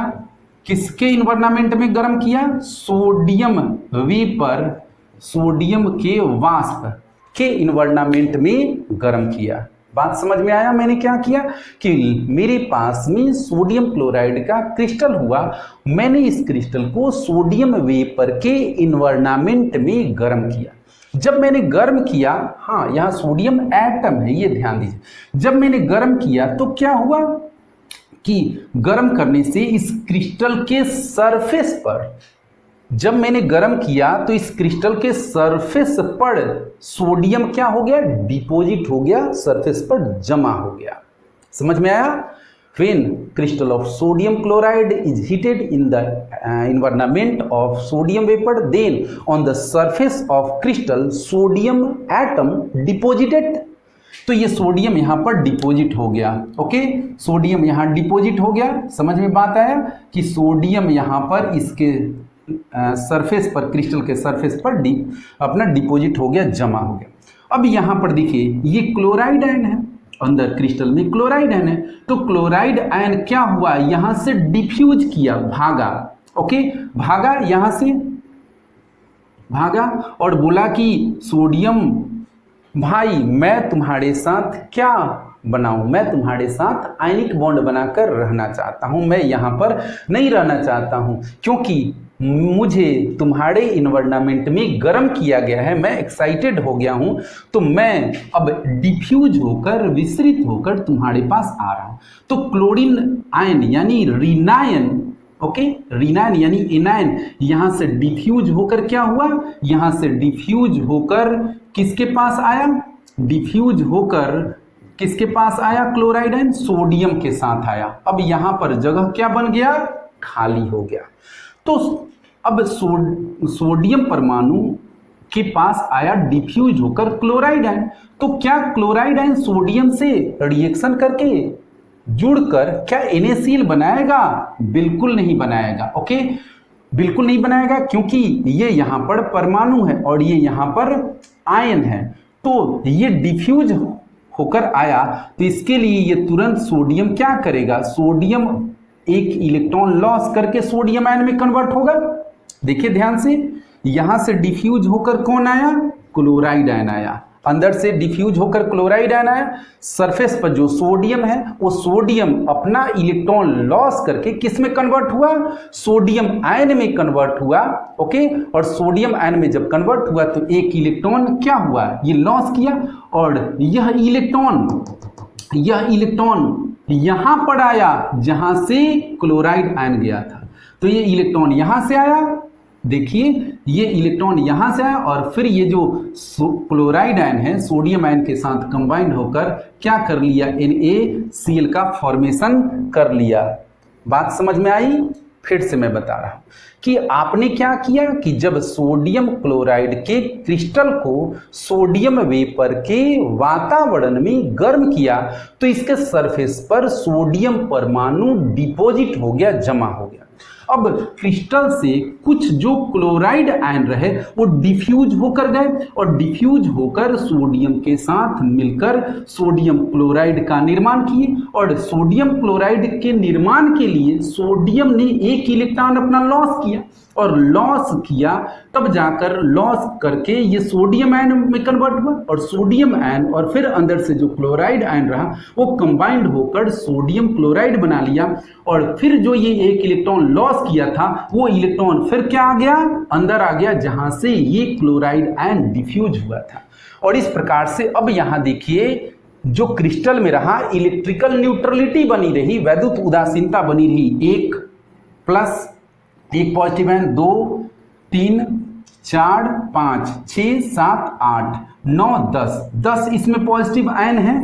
किसके इन्वायरमेंट में गर्म किया, सोडियम वेपर, सोडियम के वाष्प के इन्वायरमेंट में गर्म किया। बात समझ में आया? मैंने क्या किया कि मेरे पास में सोडियम क्लोराइड का क्रिस्टल हुआ, मैंने इस क्रिस्टल को सोडियम वेपर के इन्वायरमेंट में गर्म किया। जब मैंने गर्म किया, हाँ यहाँ सोडियम एटम है, ये ध्यान दीजिए, जब मैंने गर्म किया तो क्या हुआ कि गर्म करने से इस क्रिस्टल के सरफेस पर, जब मैंने गर्म किया तो इस क्रिस्टल के सरफेस पर सोडियम क्या हो गया, डिपॉजिट हो गया, सरफेस पर जमा हो गया। समझ में आया? When crystal of sodium chloride is heated in the environment of sodium vapor, then on the surface of crystal sodium atom deposited, तो ये सोडियम यहाँ पर डिपॉजिट हो गया। ओके, सोडियम यहाँ डिपॉजिट हो गया। समझ में बात आया कि सोडियम यहाँ पर इसके सरफेस पर, क्रिस्टल के सरफेस पर अपना डिपॉजिट हो गया, जमा हो गया। अब यहाँ पर देखिए ये क्लोराइड आयन है, अंदर क्रिस्टल में क्लोराइड आयन है, तो क्लोराइड आयन क्या हुआ, यहां से डिफ्यूज किया, भागा। ओके, भागा, यहां से भागा और बोला कि सोडियम भाई मैं तुम्हारे साथ क्या बनाऊं, मैं तुम्हारे साथ आयनिक बॉन्ड बनाकर रहना चाहता हूं, मैं यहां पर नहीं रहना चाहता हूं क्योंकि मुझे तुम्हारे इन्वायरमेंट में गर्म किया गया है, मैं एक्साइटेड हो गया हूं, तो मैं अब डिफ्यूज होकर, विसरित होकर तुम्हारे पास आ रहा हूं। तो क्लोरीन आयन यानी रिनायन, ओके, रिनायन यानी एनायन यहां से डिफ्यूज होकर क्या हुआ, यहां से डिफ्यूज होकर किसके पास आया, डिफ्यूज होकर किसके पास आया, क्लोराइड आयन सोडियम के साथ आया। अब यहां पर जगह क्या बन गया, खाली हो गया। तो अब सोडियम परमाणु के पास आया डिफ्यूज होकर क्लोराइड आयन, तो क्या क्लोराइड आयन सोडियम से रिएक्शन करके जुड़कर क्या NaCl बनाएगा, बिल्कुल नहीं बनाएगा। ओके, बिल्कुल नहीं बनाएगा क्योंकि ये यहां पर परमाणु है और ये यहां पर आयन है, तो ये डिफ्यूज होकर आया, तो इसके लिए ये तुरंत सोडियम क्या करेगा, सोडियम एक इलेक्ट्रॉन लॉस करके सोडियम आयन में कन्वर्ट होगा। देखिए ध्यान से, यहां से डिफ्यूज होकर कौन आया, क्लोराइड आयन आया, अंदर से डिफ्यूज होकर क्लोराइड आयन आया, सरफेस पर जो सोडियम है वो सोडियम अपना इलेक्ट्रॉन लॉस करके किस में कन्वर्ट हुआ, सोडियम आयन में कन्वर्ट हुआ। ओके, और सोडियम आयन में जब कन्वर्ट हुआ तो एक इलेक्ट्रॉन क्या हुआ, ये लॉस किया और यह इलेक्ट्रॉन यहां पर आया जहां से क्लोराइड आयन गया था, तो ये इलेक्ट्रॉन यहां से आया, देखिए ये इलेक्ट्रॉन यहां से आया और फिर ये जो क्लोराइड आयन है सोडियम आयन के साथ कंबाइंड होकर क्या कर लिया, NaCl का फॉर्मेशन कर लिया। बात समझ में आई? फिर से मैं बता रहा हूं कि आपने क्या किया कि जब सोडियम क्लोराइड के क्रिस्टल को सोडियम वेपर के वातावरण में गर्म किया तो इसके सरफेस पर सोडियम परमाणु डिपॉजिट हो गया, जमा हो गया। अब क्रिस्टल से कुछ जो क्लोराइड आयन रहे वो डिफ्यूज होकर गए और डिफ्यूज होकर सोडियम के साथ मिलकर सोडियम क्लोराइड का निर्माण किए और सोडियम क्लोराइड के निर्माण के लिए सोडियम ने एक इलेक्ट्रॉन अपना लॉस किया और लॉस किया, तब जाकर लॉस करके ये सोडियम आयन में कन्वर्ट हुआ और सोडियम आयन और फिर अंदर से जो क्लोराइड आयन रहा वो कंबाइंड होकर सोडियम क्लोराइड बना लिया और फिर जो ये एक इलेक्ट्रॉन लॉस किया था वो इलेक्ट्रॉन फिर क्या आ गया, अंदर आ गया जहां से ये क्लोराइड आयन डिफ्यूज हुआ था। और इस प्रकार से अब यहां देखिए जो क्रिस्टल में रहा इलेक्ट्रिकल न्यूट्रलिटी बनी रही, वैद्युत उदासीनता बनी रही, एक प्लस एक पॉजिटिव आयन, 2 3 4 5 6 7 8 9 10 इसमें पॉजिटिव आयन है।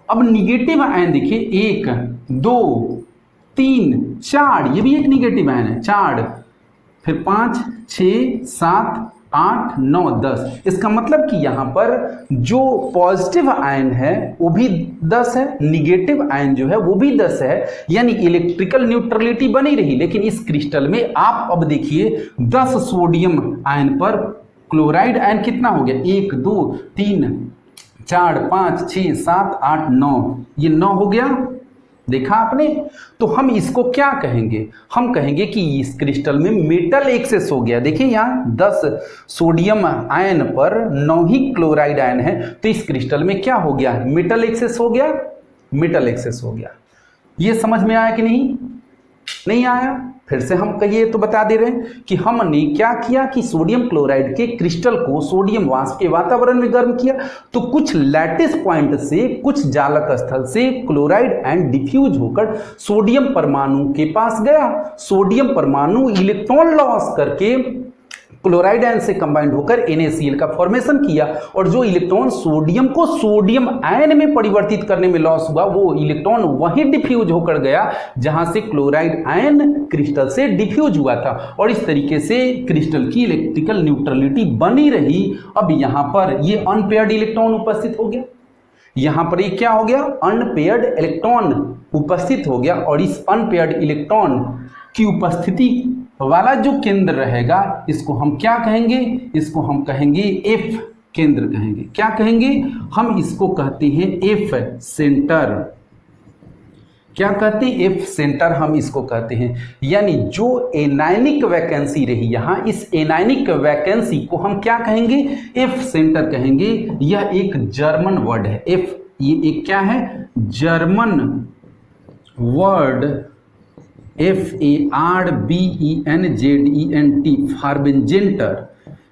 अब निगेटिव आयन देखिए 1 2 3 4, ये भी एक निगेटिव आयन है, 4 फिर 5 6 7 8 9 10। इसका मतलब कि यहां पर जो पॉजिटिव आयन है वो भी 10 है, निगेटिव आयन जो है वो भी 10 है, यानी इलेक्ट्रिकल न्यूट्रलिटी बनी रही। लेकिन इस क्रिस्टल में आप अब देखिए 10 सोडियम आयन पर क्लोराइड आयन कितना हो गया, 1 2 3 4 5 6 7 8 9, ये 9 हो गया, देखा आपने। तो हम इसको क्या कहेंगे, हम कहेंगे कि इस क्रिस्टल में मेटल एक्सेस हो गया। देखिए यहाँ 10 सोडियम आयन पर 9 ही क्लोराइड आयन है, तो इस क्रिस्टल में क्या हो गया, मेटल एक्सेस हो गया, मेटल एक्सेस हो गया। ये समझ में आया कि नहीं? नहीं आया। फिर से हम कहिए तो बता दे रहे हैं कि हमने क्या किया कि सोडियम क्लोराइड के क्रिस्टल को सोडियम वाष्प के वातावरण में गर्म किया, तो कुछ लैटिस पॉइंट से, कुछ जालक स्थल से क्लोराइड एंड डिफ्यूज होकर सोडियम परमाणु के पास गया। सोडियम परमाणु इलेक्ट्रॉन लॉस करके क्लोराइड आयन से कंबाइंड होकर NaCl का फॉर्मेशन किया, और जो इलेक्ट्रॉन सोडियम को सोडियम आयन में परिवर्तित करने में लॉस हुआ, वो इलेक्ट्रॉन वहीं डिफ्यूज होकर गया जहां से क्लोराइड आयन क्रिस्टल से डिफ्यूज हुआ था, और इस तरीके से क्रिस्टल की इलेक्ट्रिकल न्यूट्रलिटी बनी रही। अब यहां पर ये अनपेयर्ड इलेक्ट्रॉन उपस्थित हो गया, यहां पर ये क्या हो गया, अनपेयर्ड इलेक्ट्रॉन उपस्थित हो गया, और इस अनपेयर्ड इलेक्ट्रॉन की उपस्थिति वाला जो केंद्र रहेगा, इसको हम क्या कहेंगे, इसको हम कहेंगे F केंद्र कहेंगे। क्या कहेंगे, हम इसको कहते हैं F सेंटर। क्या कहते हैं, F सेंटर हम इसको कहते हैं। यानी जो एनायनिक वैकेंसी रही यहां, इस एनायनिक वैकेंसी को हम क्या कहेंगे, F सेंटर कहेंगे। यह एक जर्मन वर्ड है, F, ये एक क्या है, जर्मन वर्ड, FARBENZENT, फार्बेंजेंटर।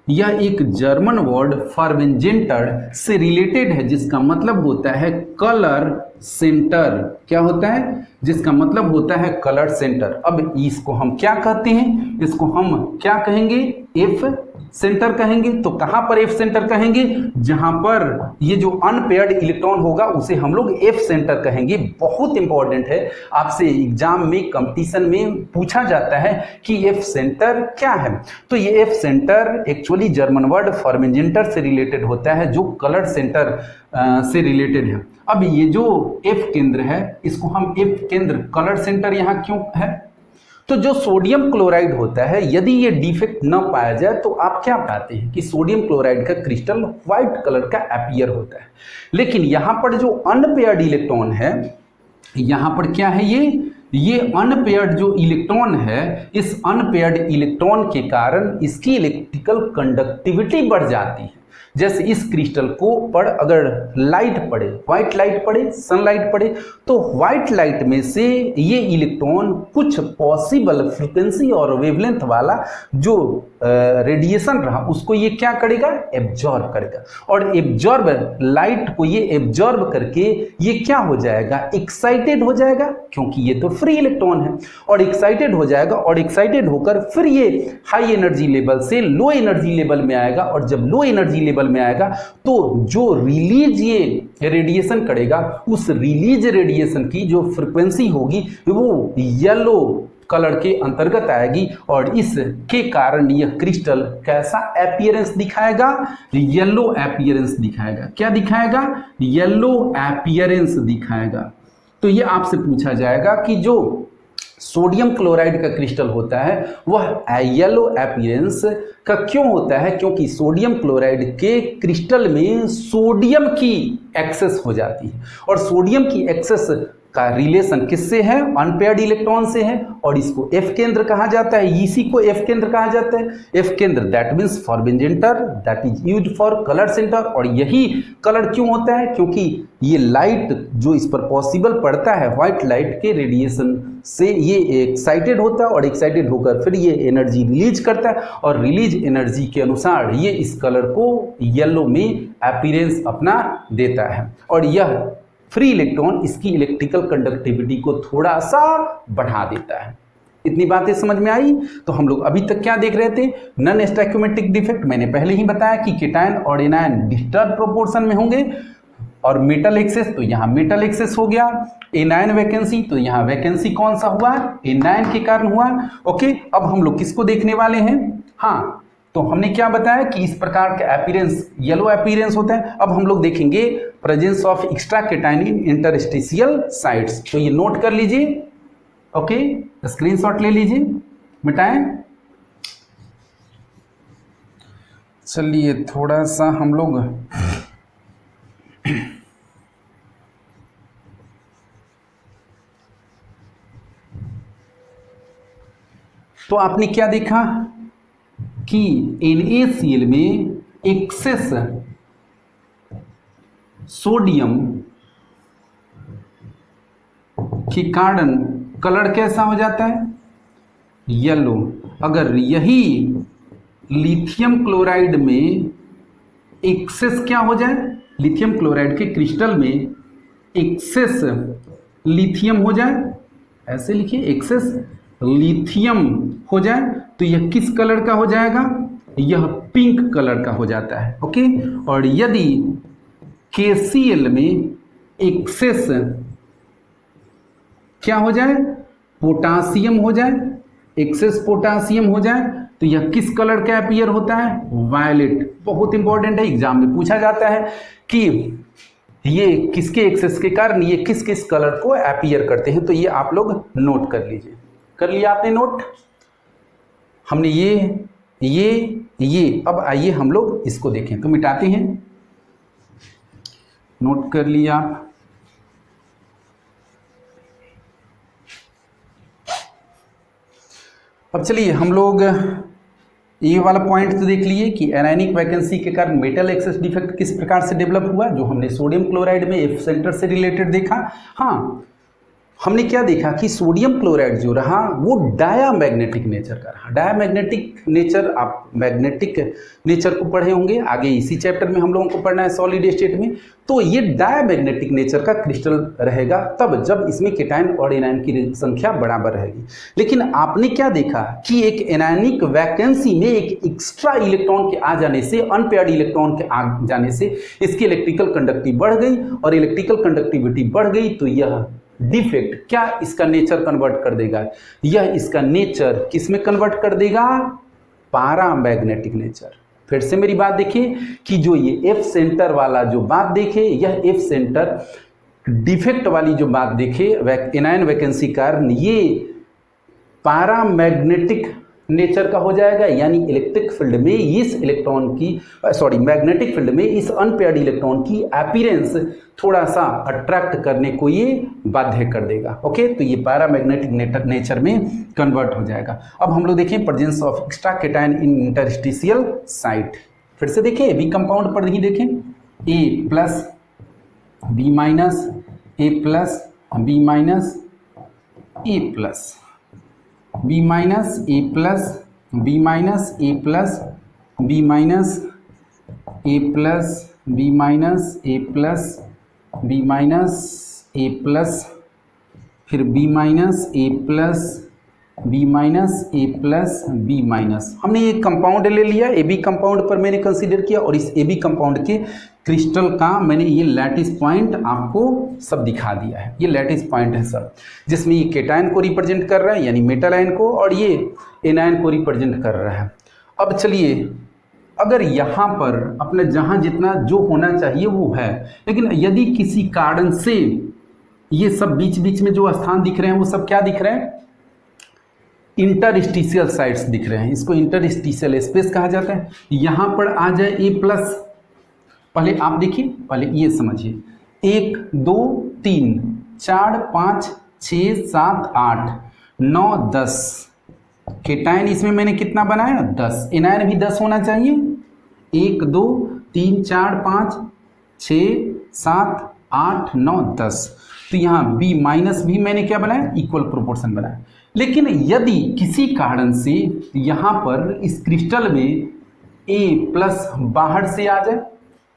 यह एक जर्मन वर्ड फार्बेंजेंटर से रिलेटेड है, जिसका मतलब होता है कलर सेंटर। क्या होता है, जिसका मतलब होता है कलर सेंटर। अब इसको हम क्या कहते हैं, इसको हम क्या कहेंगे, F सेंटर कहेंगे। तो कहां पर F सेंटर कहेंगे, जहां पर ये जो अनपेयर्ड इलेक्ट्रॉन होगा उसे हम लोग F सेंटर कहेंगे। बहुत इंपॉर्टेंट है, आपसे एग्जाम में, कंपटीशन में पूछा जाता है कि F सेंटर क्या है। तो ये F centre actually German word फार्बेंजेंटर से रिलेटेड होता है, जो कलर सेंटर से रिलेटेड है। अब ये जो F केंद्र है, इसको हम F केंद्र, कलर सेंटर यहां क्यों है, तो जो सोडियम क्लोराइड होता है, यदि ये डिफेक्ट न पाया जाए तो आप क्या पाते हैं कि सोडियम क्लोराइड का क्रिस्टल व्हाइट कलर का अपीयर होता है। लेकिन यहां पर जो अनपेयर्ड इलेक्ट्रॉन है, यहां पर क्या है, ये अनपेयर्ड जो इलेक्ट्रॉन है, इस अनपेयर्ड इलेक्ट्रॉन के कारण इसकी इलेक्ट्रिकल कंडक्टिविटी बढ़ जाती है। जैसे इस क्रिस्टल को पर अगर लाइट पड़े, व्हाइट लाइट पड़े, सनलाइट पड़े, तो व्हाइट लाइट में से ये इलेक्ट्रॉन कुछ पॉसिबल फ्रीक्वेंसी और वेवलेंथ वाला जो रेडिएशन रहा, उसको ये क्या करेगा, एब्जॉर्ब करेगा। और एब्जॉर्ब, लाइट को ये एब्जॉर्ब करके ये क्या हो जाएगा, एक्साइटेड हो जाएगा, क्योंकि ये तो फ्री इलेक्ट्रॉन है, और एक्साइटेड हो जाएगा, और एक्साइटेड होकर फिर ये हाई एनर्जी लेवल से लो एनर्जी लेवल में आएगा। और जब लो एनर्जी लेवल में आएगा तो जो रिलीज ये रेडिएशन करेगा, उस रिलीज रेडिएशन की जो फ्रीक्वेंसी होगी वो येलो कलर के अंतर्गत आएगी, और इसके कारण यह क्रिस्टल कैसा अपीयरेंस दिखाएगा, येलो अपीयरेंस दिखाएगा। क्या दिखाएगा, येलो अपीयरेंस दिखाएगा। तो ये आपसे पूछा जाएगा कि जो सोडियम क्लोराइड का क्रिस्टल होता है वह येलो अपीयरेंस का क्यों होता है, क्योंकि सोडियम क्लोराइड के क्रिस्टल में सोडियम की एक्सेस हो जाती है, और सोडियम की एक्सेस का रिलेशन किससे है, अनपेयर्ड इलेक्ट्रॉन से है, और इसको F केंद्र कहा जाता है। इसी को F केंद्र कहा जाता है। F केंद्र दैट मीन्स फार्बेंजेंटर, that is used for colour centre. और यही कलर क्यों होता है, क्योंकि ये लाइट जो इस पर पॉसिबल पड़ता है, व्हाइट लाइट के रेडिएशन से ये एक्साइटेड होता है, और एक्साइटेड होकर फिर ये एनर्जी रिलीज करता है, और रिलीज एनर्जी के अनुसार ये इस कलर को येलो में अपीयरेंस अपना देता है। और यह फ्री इलेक्ट्रॉन इसकी इलेक्ट्रिकल कंडक्टिविटी को थोड़ा सा बढ़ा देता है। इतनी बातें समझ में आई। तो हम लोग अभी तक क्या देख रहे थे, नॉन स्टोइकोमेट्रिक डिफेक्ट। मैंने पहले ही बताया कि केटायन और एनायन डिस्टर्ब प्रोपोर्शन में होंगे, और मेटल एक्सेस, तो यहाँ मेटल एक्सेस हो गया। एनायन वैकेंसी, तो यहाँ वैकेंसी कौन सा हुआ, एनायन के कारण हुआ। ओके, अब हम लोग किसको देखने वाले हैं, हाँ, तो हमने क्या बताया कि इस प्रकार का अपीयरेंस येलो अपीयरेंस होता है। अब हम लोग देखेंगे presence of extra cation in interstitial sites. तो ये नोट कर लीजिए, ओके, स्क्रीनशॉट ले लीजिए, मिटाएं। चलिए थोड़ा सा हम लोग तो आपने क्या देखा कि NaCl में एक्सेस सोडियम के कारण कलर कैसा हो जाता है, येलो। अगर यही लिथियम क्लोराइड में एक्सेस क्या हो जाए, लिथियम क्लोराइड के क्रिस्टल में एक्सेस लिथियम हो जाए, ऐसे लिखिए एक्सेस लिथियम हो जाए, तो यह किस कलर का हो जाएगा, यह पिंक कलर का हो जाता है। ओके, और यदि KCl में एक्सेस क्या हो जाए, पोटासियम हो जाए, एक्सेस पोटासियम हो जाए, तो यह किस कलर का अपीयर होता है, वायलेट। बहुत इंपॉर्टेंट है, एग्जाम में पूछा जाता है कि ये किसके एक्सेस के कारण ये किस किस कलर को अपीयर करते हैं, तो ये आप लोग नोट कर लीजिए। कर लिया आपने नोट, हमने ये अब आइए हम लोग इसको देखें, तो मिटाते हैं, नोट कर लिया आप। अब चलिए हम लोग ये वाला पॉइंट तो देख लिए कि एनायनिक वैकेंसी के कारण मेटल एक्सेस डिफेक्ट किस प्रकार से डेवलप हुआ, जो हमने सोडियम क्लोराइड में एफ सेंटर से रिलेटेड देखा। हाँ, हमने क्या देखा कि सोडियम क्लोराइड जो रहा वो डायामैग्नेटिक नेचर का रहा। डायामैग्नेटिक नेचर, आप मैग्नेटिक नेचर को पढ़े होंगे, आगे इसी चैप्टर में हम लोगों को पढ़ना है सॉलिड स्टेट में। तो ये डायामैग्नेटिक नेचर का क्रिस्टल रहेगा तब जब इसमें केटायन और एनायन की संख्या बराबर रहेगी। लेकिन आपने क्या देखा कि एक एनायनिक वैकेंसी में एक एक्स्ट्रा इलेक्ट्रॉन के आ जाने से, अनपेयर्ड इलेक्ट्रॉन के आ जाने से इसकी इलेक्ट्रिकल कंडक्टिविटी बढ़ गई, और इलेक्ट्रिकल कंडक्टिविटी बढ़ गई तो यह डिफेक्ट क्या इसका नेचर कन्वर्ट कर देगा, यह इसका नेचर किस में कन्वर्ट कर देगा, पैरामैग्नेटिक नेचर। फिर से मेरी बात देखिए कि जो ये एफ सेंटर वाला जो बात देखे, यह एफ सेंटर डिफेक्ट वाली जो बात देखे एनायन वैकेंसी कारण, ये पैरामैग्नेटिक नेचर का हो जाएगा, यानी इलेक्ट्रिक फील्ड में इस इलेक्ट्रॉन की मैग्नेटिक फील्ड में इस अनपेयर्ड इलेक्ट्रॉन की अपीयरेंस थोड़ा सा अट्रैक्ट करने को ये बाध्य कर देगा। ओके, तो ये पैरामैग्नेटिक नेचर में कन्वर्ट हो जाएगा। अब हम लोग देखें presence of extra cation in interstitial site. फिर से देखें बी कंपाउंड पर ही देखें, ए plus B minus, A plus B minus, A plus B minus, A plus B minus, A plus B minus, A plus B minus, A plus B minus, A plus, फिर B minus, A plus B minus, A plus B minus. हमने ये compound ले लिया, A B compound पर मैंने consider किया, और इस ए बी कंपाउंड के क्रिस्टल का मैंने ये लैटिस पॉइंट आपको सब दिखा दिया है। ये लैटिस पॉइंट है सब, जिसमें ये केटायन को रिप्रेजेंट कर रहा है यानी मेटल आयन को, और ये एनायन को रिप्रेजेंट कर रहा है। अब चलिए, अगर यहाँ पर अपने जहाँ जितना जो होना चाहिए वो है, लेकिन यदि किसी कारण से ये सब बीच बीच में जो स्थान दिख रहे हैं वो सब क्या दिख रहे हैं, इंटरस्टिशियल साइट्स दिख रहे हैं, इसको इंटरस्टिशियल स्पेस कहा जाता है। यहाँ पर आ जाए ए प्लस, पहले आप देखिए, पहले ये समझिए, 1 2 3 4 5 6 7 8 9 10 केटायन इसमें मैंने कितना बनाया, 10। एनायन भी 10 होना चाहिए, 1 2 3 4 5 6 7 8 9 10। तो यहाँ बी माइनस भी मैंने क्या बनाया, इक्वल प्रोपोर्शन बनाया। लेकिन यदि किसी कारण से यहाँ पर इस क्रिस्टल में ए प्लस बाहर से आ जाए,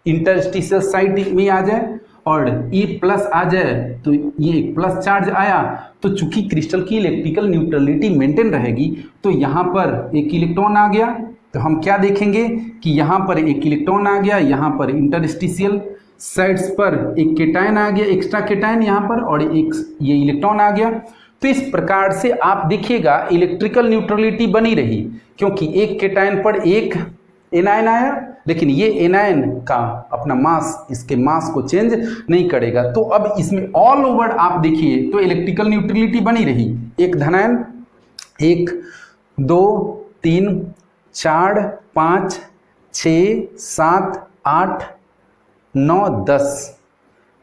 इंटरस्टिशियल साइट में आ जाए, और ए प्लस आ जाए, तो ये प्लस चार्ज आया, तो चूंकि क्रिस्टल की इलेक्ट्रिकल न्यूट्रलिटी मेंटेन रहेगी, तो यहाँ पर एक इलेक्ट्रॉन आ गया, तो हम क्या देखेंगे कि यहाँ पर एक इलेक्ट्रॉन आ गया, यहाँ पर इंटरस्टिशियल साइड्स पर एक केटायन आ गया, एक्स्ट्रा केटायन यहाँ पर, और एक ये इलेक्ट्रॉन आ गया। तो इस प्रकार से आप देखिएगा इलेक्ट्रिकल न्यूट्रलिटी बनी रही, क्योंकि एक केटायन पर एक एनायन आया, लेकिन ये एनायन का अपना मास, इसके मास को चेंज नहीं करेगा। तो अब इसमें ऑल ओवर आप देखिए तो इलेक्ट्रिकल न्यूट्रलिटी बनी रही, एक धनायन 1 2 3 4 5 6 7 8 9 10।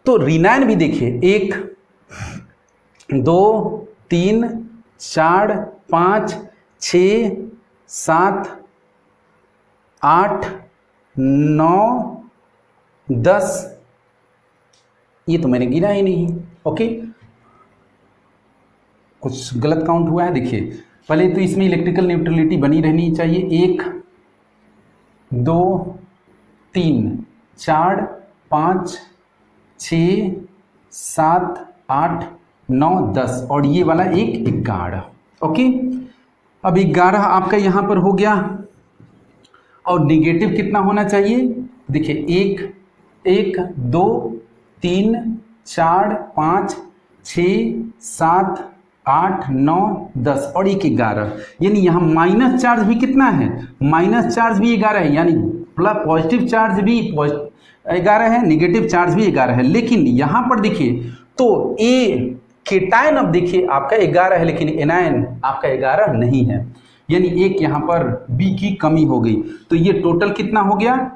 तो ऋणायन भी देखिए 1 2 3 4 5 6 7 8 9 10, ये तो मैंने गिना ही नहीं। ओके, कुछ गलत काउंट हुआ है। देखिए पहले तो इसमें इलेक्ट्रिकल न्यूट्रलिटी बनी रहनी चाहिए, 1 2 3 4 5 6 7 8 9 10 और ये वाला एक 11। ओके, अब 11 आपका यहाँ पर हो गया और निगेटिव कितना होना चाहिए? देखिए 1 1 2 3 4 5 6 7 8 9 10 और एक 11, यानी यहाँ माइनस चार्ज भी कितना है? माइनस चार्ज भी 11 है, यानी प्लस पॉजिटिव चार्ज भी 11 है, नेगेटिव चार्ज भी 11 है। लेकिन यहाँ पर देखिए तो ए केटायन अब देखिए आपका 11 है लेकिन एनायन आपका 11 नहीं है, यानी एक यहाँ पर बी की कमी हो गई। तो ये टोटल कितना हो गया?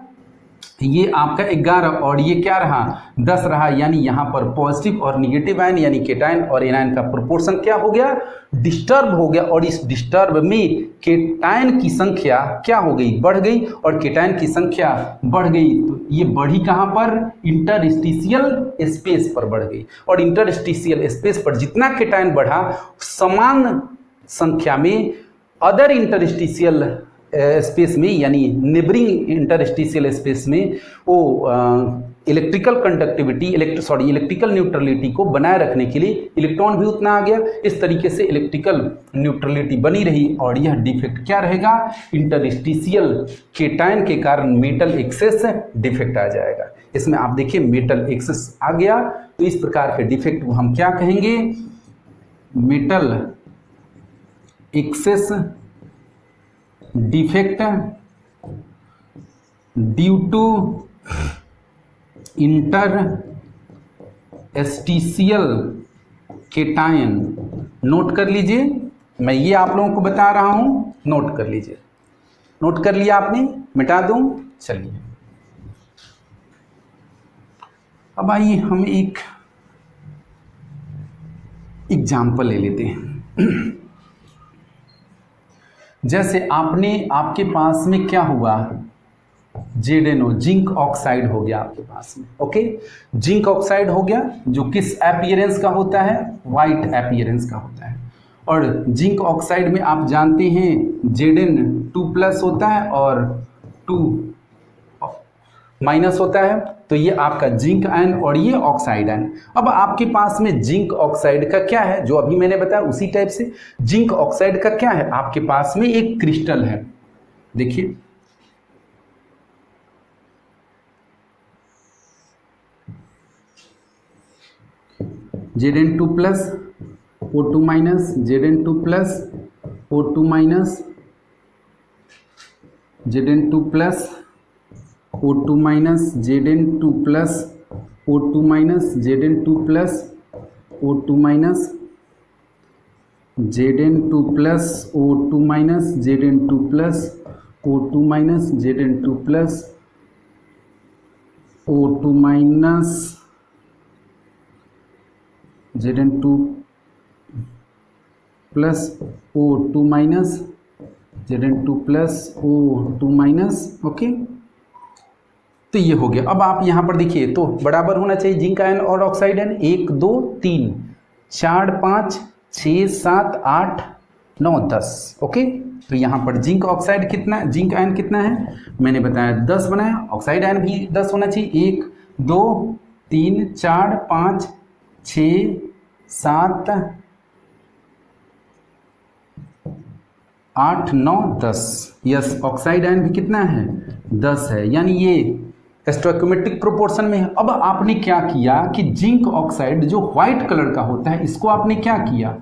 ये आपका 11 और ये क्या रहा? 10 रहा, यानी यहाँ पर पॉजिटिव और निगेटिव आयन यानी केटायन और एनायन का प्रोपोर्शन क्या हो गया? डिस्टर्ब हो गया। और इस डिस्टर्ब में केटायन की संख्या क्या हो गई? बढ़ गई, और केटायन की संख्या बढ़ गई तो ये बढ़ी कहाँ पर? इंटरस्टिशियल स्पेस पर बढ़ गई। और इंटरस्टिशियल स्पेस पर जितना केटायन बढ़ा समान संख्या में अदर इंटरस्टिशियल स्पेस में यानी नेबरिंग इंटरस्टिशियल स्पेस में वो इलेक्ट्रिकल कंडक्टिविटी इलेक्ट्रिकल न्यूट्रलिटी को बनाए रखने के लिए इलेक्ट्रॉन भी उतना आ गया। इस तरीके से इलेक्ट्रिकल न्यूट्रलिटी बनी रही और यह डिफेक्ट क्या रहेगा? इंटरस्टिशियल केटायन के कारण मेटल एक्सेस डिफेक्ट आ जाएगा। इसमें आप देखिए मेटल एक्सेस आ गया, तो इस प्रकार के डिफेक्ट को हम क्या कहेंगे? Metal excess defect due to interstitial cation. Note कर लीजिए, मैं ये आप लोगों को बता रहा हूं, नोट कर लीजिए। नोट कर लिया आपने? मिटा दूं? चलिए अब आइए हम एक एग्जाम्पल ले लेते हैं। जैसे आपके पास में क्या हुआ? जेडेनो जिंक ऑक्साइड हो गया आपके पास में। ओके, जिंक ऑक्साइड हो गया जो किस अपीयरेंस का होता है? वाइट अपीयरेंस का होता है। और जिंक ऑक्साइड में आप जानते हैं Zn2+ होता है और 2- होता है, तो ये आपका जिंक आयन और ये ऑक्साइड आयन। अब आपके पास में जिंक ऑक्साइड का क्या है? जो अभी मैंने बताया उसी टाइप से जिंक ऑक्साइड का क्या है? आपके पास में एक क्रिस्टल है, देखिए Zn2+, O2-, Zn2+, O2-, Zn2+, O2-, Zn2+, O2-, Zn2+, O2-, Zn2+, O2-, Zn2+, O2-, Zn2+, O2-, Zn2+, O2-, okay. तो ये हो गया। अब आप यहाँ पर देखिए तो बराबर होना चाहिए जिंक आयन और ऑक्साइड आयन, 1 2 3 4 5 6 7 8 9 10। ओके, तो यहाँ पर जिंक ऑक्साइड कितना, जिंक आयन कितना है? मैंने बताया 10 बनाया, ऑक्साइड आयन भी 10 होना चाहिए, 1 2 3 4 5 6 7 8 9 10। यस, ऑक्साइड आयन भी कितना है? 10 है, यानी ये स्टोइकोमेट्रिक प्रोपोर्शन में है। अब आपने क्या किया कि जिंक ऑक्साइड जो व्हाइट कलर का होता है इसको आपने क्या किया?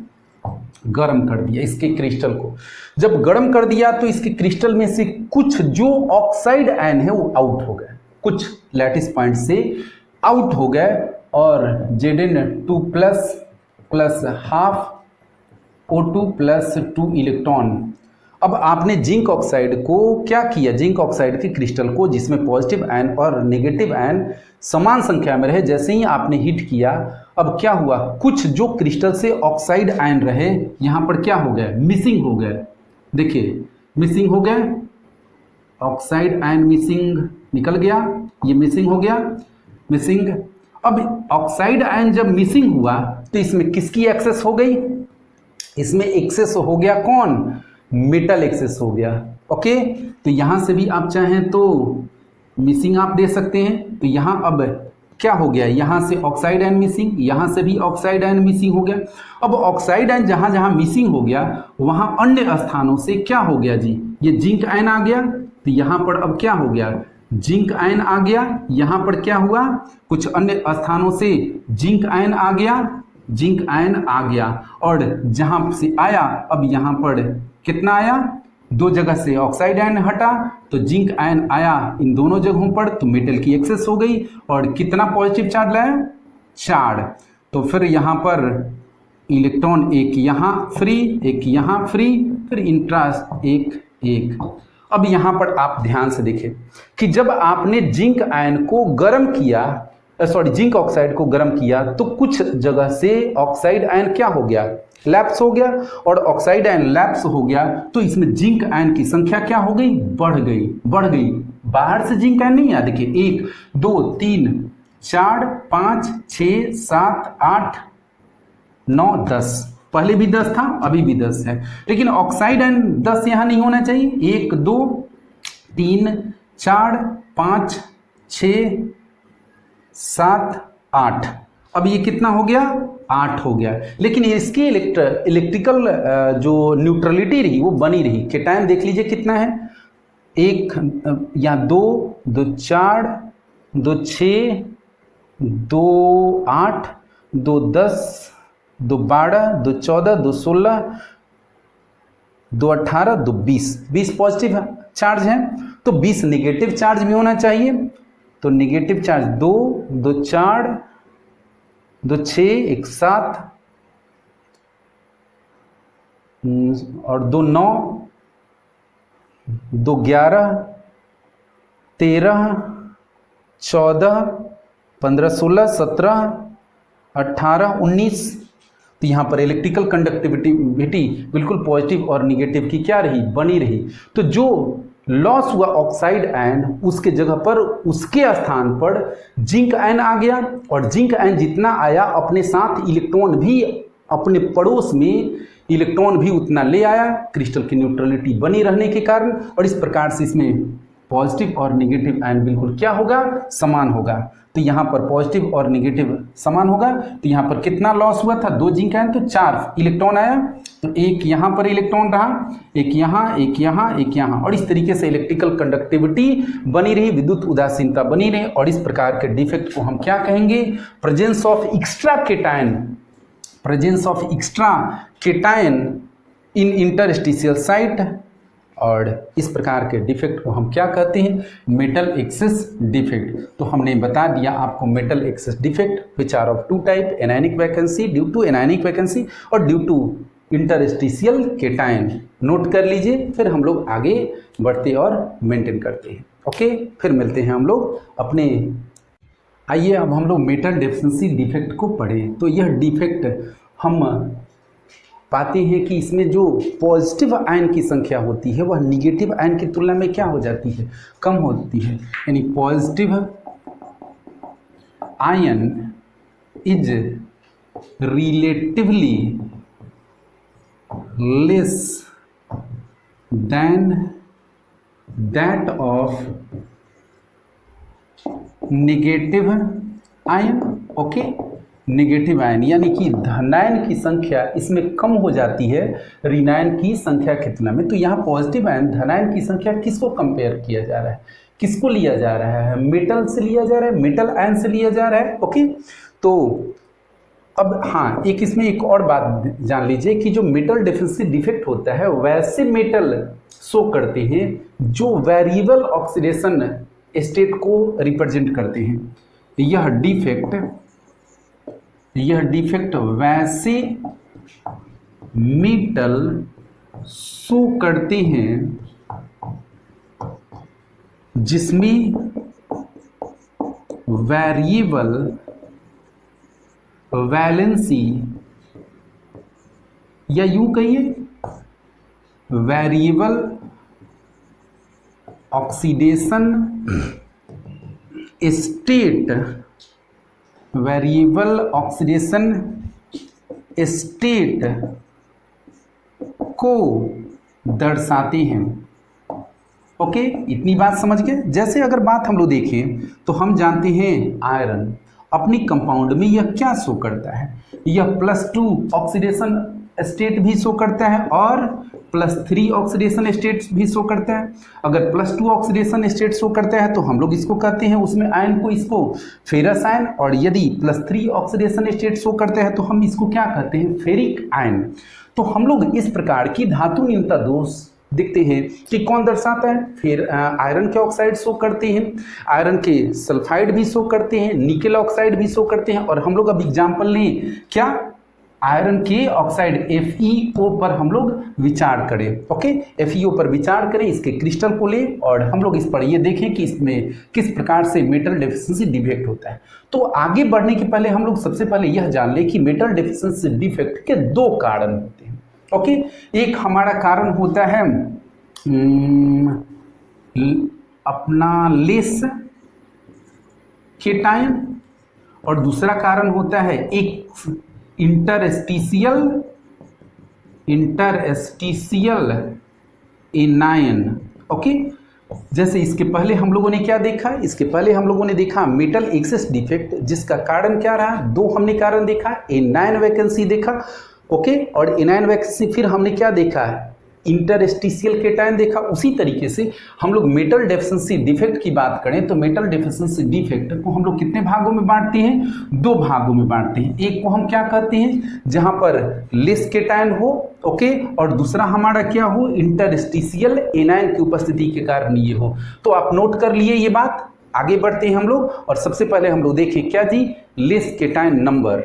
गर्म कर दिया इसके क्रिस्टल को। जब गर्म कर दिया तो इसके क्रिस्टल में से कुछ जो ऑक्साइड आयन है वो आउट हो गए, कुछ लैटिस पॉइंट से आउट हो गए और Zn2+ plus half O2 plus 2 electron. अब आपने जिंक ऑक्साइड को क्या किया? जिंक ऑक्साइड के क्रिस्टल को जिसमें पॉजिटिव आयन और नेगेटिव आयन समान संख्या में रहे, जैसे ही आपने हीट किया अब क्या हुआ? कुछ जो क्रिस्टल से ऑक्साइड आयन रहे यहाँ पर क्या हो गए? मिसिंग हो गए। देखिए मिसिंग हो गए, ऑक्साइड आयन मिसिंग निकल गया, ये मिसिंग हो गया, मिसिंग। अब ऑक्साइड आयन जब मिसिंग हुआ तो इसमें किसकी एक्सेस हो गई? इसमें एक्सेस हो गया कौन, मेटल एक्सेस हो गया। ओके, तो यहां से भी आप चाहें तो मिसिंग आप दे सकते हैं। तो यहां अब क्या हो गया, यहां से ऑक्साइड आयन मिसिंग, यहां से भी ऑक्साइड आयन मिसिंग हो गया। अब ऑक्साइड आयन जहां जहां मिसिंग हो गया वहां अन्य स्थानों से क्या हो गया जी, ये जिंक आयन आ गया। तो यहां पर अब क्या हो गया, जिंक आयन आ गया। यहां पर क्या हुआ, कुछ अन्य स्थानों से जिंक आयन आ गया, जिंक आयन आ गया। और जहां से आया अब यहां पर कितना आया, दो जगह से ऑक्साइड आयन हटा तो जिंक आयन आया इन दोनों जगहों पर, तो मेटल की एक्सेस हो गई। और कितना पॉजिटिव चार्ज लाया, 4। तो फिर यहां पर इलेक्ट्रॉन एक यहां फ्री, एक यहां फ्री, फिर इंट्रा एक एक। अब यहां पर आप ध्यान से देखें कि जब आपने जिंक आयन को गर्म किया, जिंक ऑक्साइड को गर्म किया, तो कुछ जगह से ऑक्साइड आयन क्या हो गया, लैप्स हो गया। और ऑक्साइड आयन लैप्स हो गया तो इसमें जिंक आयन की संख्या क्या हो गई, बढ़ गई, बढ़ गई। बाहर से जिंक आयन नहीं आया, देखिए 1 2 3 4 5 6 7 8 9 10, पहले भी 10 था अभी भी 10 है, लेकिन ऑक्साइड आयन 10 यहां नहीं होना चाहिए। 1 2 3 4 5 6 7 8, अब ये कितना हो गया, 8 हो गया। लेकिन इसकी इलेक्ट्रिकल जो न्यूट्रलिटी रही वो बनी रही। केटायन देख लीजिए कितना है, 1 या 2 2 4 2 6 2 8 2 10 2 12 2 14 2 16 2 18 2 20, 20 पॉजिटिव चार्ज है, तो 20 नेगेटिव चार्ज भी होना चाहिए। तो नेगेटिव चार्ज 2 2 4 2 6 1 7 और 2 9 2 11 13 14 15 16 17 18 19। तो यहाँ पर इलेक्ट्रिकल कंडक्टिविटी बिल्कुल पॉजिटिव और निगेटिव की क्या रही, बनी रही। तो जो लॉस हुआ ऑक्साइड आयन, उसके जगह पर उसके स्थान पर जिंक आयन आ गया। और जिंक आयन जितना आया अपने साथ इलेक्ट्रॉन भी, अपने पड़ोस में इलेक्ट्रॉन भी उतना ले आया, क्रिस्टल की न्यूट्रलिटी बनी रहने के कारण। और इस प्रकार से इसमें पॉजिटिव और निगेटिव आयन बिल्कुल क्या होगा, समान होगा। तो यहाँ पर पॉजिटिव और निगेटिव समान होगा। तो यहाँ पर कितना लॉस हुआ था, 2 जिंक आयन, तो 4 इलेक्ट्रॉन आया। तो एक यहाँ पर इलेक्ट्रॉन रहा, एक यहाँ, एक यहाँ, एक यहाँ, और इस तरीके से इलेक्ट्रिकल कंडक्टिविटी बनी रही, विद्युत उदासीनता बनी रही। और इस प्रकार के डिफेक्ट को हम क्या कहेंगे, presence of extra cation, presence of extra cation in interstitial site. और इस प्रकार के डिफेक्ट को हम क्या कहते हैं, मेटल एक्सेस डिफेक्ट। तो हमने बता दिया आपको metal excess defect which are of 2 type, anionic vacancy, due to anionic vacancy और due to interstitial cation. Note कर लीजिए, फिर हम लोग आगे बढ़ते और मेंटेन करते हैं। ओके, फिर मिलते हैं हम लोग अपने। आइए अब हम लोग मेटल डेफिशिएंसी डिफेक्ट को पढ़ें। तो यह डिफेक्ट हम पाते हैं कि इसमें जो पॉजिटिव आयन की संख्या होती है वह निगेटिव आयन की तुलना में क्या हो जाती है, कम होती है। यानी positive ion is relatively less than that of negative ion. Okay, negative ion यानी कि धनायन की संख्या इसमें कम हो जाती है ऋणायन की संख्या की तुलना में। तो यहाँ पॉजिटिव आयन धनायन की संख्या किसको कंपेयर किया जा रहा है, किसको लिया जा रहा है, मेटल से लिया जा रहा है, मेटल आयन से लिया जा रहा है। ओके, तो अब हाँ, एक इसमें एक और बात जान लीजिए कि जो मेटल डेफिशिएंसी डिफेक्ट होता है वैसे मेटल शो करते हैं जो वेरिएबल ऑक्सीडेशन स्टेट को रिप्रेजेंट करते हैं। यह डिफेक्ट वैसे मेटल शो करते हैं जिसमें वेरिएबल वैलेंसी, या यूं कहिए variable oxidation state, variable oxidation state को दर्शाते हैं। ओके, इतनी बात समझ गए। जैसे अगर बात हम लोग देखें तो हम जानते हैं आयरन अपनी कंपाउंड में यह क्या शो करता है, यह +2 ऑक्सीडेशन स्टेट भी शो करता है और +3 ऑक्सीडेशन स्टेट भी शो करता है। अगर +2 ऑक्सीडेशन स्टेट शो करता है तो हम लोग इसको कहते हैं उसमें आयन को, इसको फेरस आयन, और यदि +3 ऑक्सीडेशन स्टेट शो करता है तो हम इसको क्या कहते हैं, फेरिक आयन। तो हम लोग इस प्रकार की धातु न्यूनता दोष दिखते हैं कि कौन दर्शाता है, फिर आयरन के ऑक्साइड शो करते हैं, आयरन के सल्फाइड भी शो करते हैं, निकेल ऑक्साइड भी शो करते हैं। और हम लोग अब एग्जाम्पल लें क्या, आयरन के ऑक्साइड FeO पर हम लोग विचार करें। ओके, FeO पर विचार करें, इसके क्रिस्टल को लें और हम लोग इस पर ये देखें कि इसमें किस प्रकार से मेटल डेफिशिएंसी डिफेक्ट होता है। तो आगे बढ़ने के पहले हम लोग सबसे पहले यह जान लें कि मेटल डेफिशिएंसी डिफेक्ट के 2 कारण होते हैं। ओके, एक हमारा कारण होता है अपना लेस केटायन, और दूसरा कारण होता है एक इंटरस्टिशियल एनायन। ओके, जैसे इसके पहले हम लोगों ने क्या देखा, इसके पहले हम लोगों ने देखा मेटल एक्सेस डिफेक्ट, जिसका कारण क्या रहा, 2 हमने कारण देखा, एनायन वैकेंसी देखा। ओके, और एनायन वैकेंसी, फिर हमने क्या देखा, इंटरस्टिशियल केटायन देखा। उसी तरीके से हम लोग मेटल डेफिशिएंसी डिफेक्ट की बात करें तो मेटल डेफिशिएंसी डिफेक्ट को हम लोग कितने भागों में बांटते हैं, 2 भागों में बांटते हैं। एक को हम क्या कहते हैं, जहां पर लेस केटायन हो, ओके, और दूसरा हमारा क्या हो, इंटरस्टिशियल एनायन की उपस्थिति के कारण ये हो। तो आप नोट कर लिए ये बात। आगे बढ़ते हैं हम लोग, और सबसे पहले हम लोग देखें क्या जी, लेस केटायन नंबर।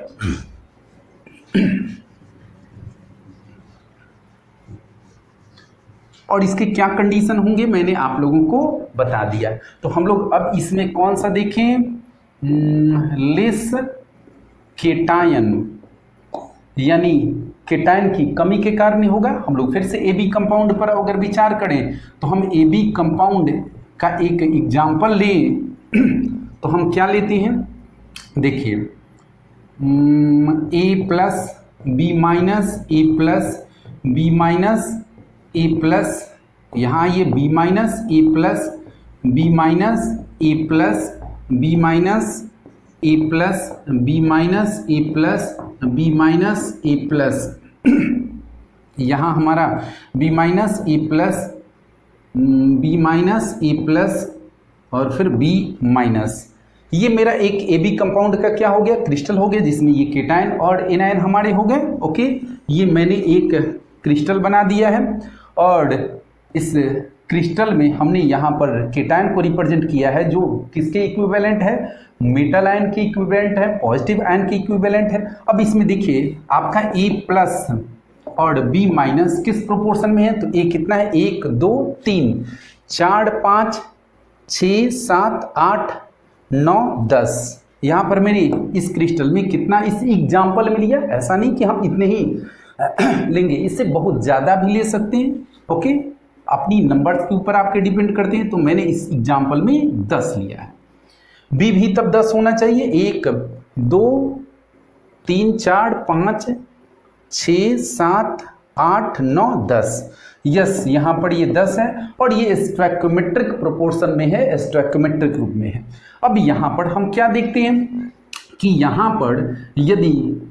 और इसके क्या कंडीशन होंगे मैंने आप लोगों को बता दिया। तो हम लोग अब इसमें कौन सा देखें, लेस केटायन, यानी केटायन की कमी के कारण होगा। हम लोग फिर से AB कंपाउंड पर अगर विचार करें तो हम AB कंपाउंड का एक एग्जाम्पल लें तो हम क्या लेते हैं, देखिए A+B-A+B-A+, यहाँ ये B-A+B-A+B-A+B-A+B-A+, यहाँ हमारा B-A+B-A+, और फिर B-, ये मेरा एक AB कंपाउंड का क्या हो गया, क्रिस्टल हो गया, जिसमें ये केटायन और एनायन हमारे हो गए। ओके, ये मैंने एक क्रिस्टल बना दिया है, और इस क्रिस्टल में हमने यहाँ पर केटायन को रिप्रेजेंट किया है, जो किसके इक्विवेलेंट है, मेटल आयन के इक्विवेलेंट है, पॉजिटिव आयन के इक्विवेलेंट है। अब इसमें देखिए आपका A+ और B- किस प्रोपोर्शन में है, तो A कितना है, 1 2 3 4 5 6 7 8 9 10। यहाँ पर मैंने इस क्रिस्टल में कितना इस एग्जाम्पल में लिया, ऐसा नहीं कि हम इतने ही लेंगे, इससे बहुत ज़्यादा भी ले सकते हैं। ओके, अपनी नंबर्स के ऊपर आपके डिपेंड करते हैं। तो मैंने इस एग्जाम्पल में 10 लिया है। B भी तब 10 होना चाहिए, 1 2 3 4 5 6 7 8 9 10। यस, यहाँ पर ये 10 है, और ये स्टोइकोमेट्रिक प्रोपोर्शन में है, स्टोइकोमेट्रिक रूप में है। अब यहाँ पर हम क्या देखते हैं कि यहाँ पर यदि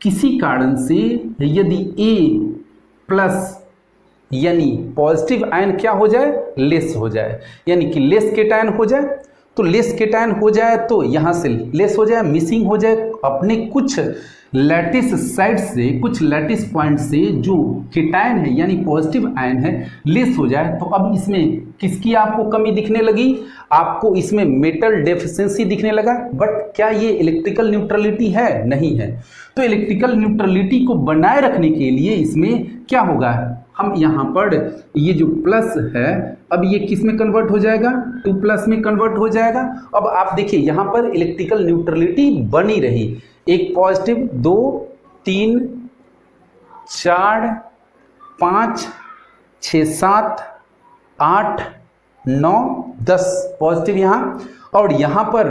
किसी कारण से यदि A+ यानी पॉजिटिव आयन क्या हो जाए, लेस हो जाए, यानी कि लेस केटायन हो जाए, तो लेस केटायन हो जाए तो यहाँ से लेस हो जाए, मिसिंग हो जाए, अपने कुछ लैटिस साइड से, कुछ लैटिस पॉइंट से जो केटायन है यानी पॉजिटिव आयन है लेस हो जाए, तो अब इसमें किसकी आपको कमी दिखने लगी, आपको इसमें मेटल डेफिशिएंसी दिखने लगा। बट क्या ये इलेक्ट्रिकल न्यूट्रलिटी है, नहीं है। तो इलेक्ट्रिकल न्यूट्रलिटी को बनाए रखने के लिए इसमें क्या होगा, हम यहाँ पर ये जो प्लस है अब ये किस में कन्वर्ट हो जाएगा, 2+ में कन्वर्ट हो जाएगा। अब आप देखिए यहाँ पर इलेक्ट्रिकल न्यूट्रलिटी बनी रही, एक पॉजिटिव, 2 3 4 5 6 7 8 9 10 पॉजिटिव यहाँ, और यहाँ पर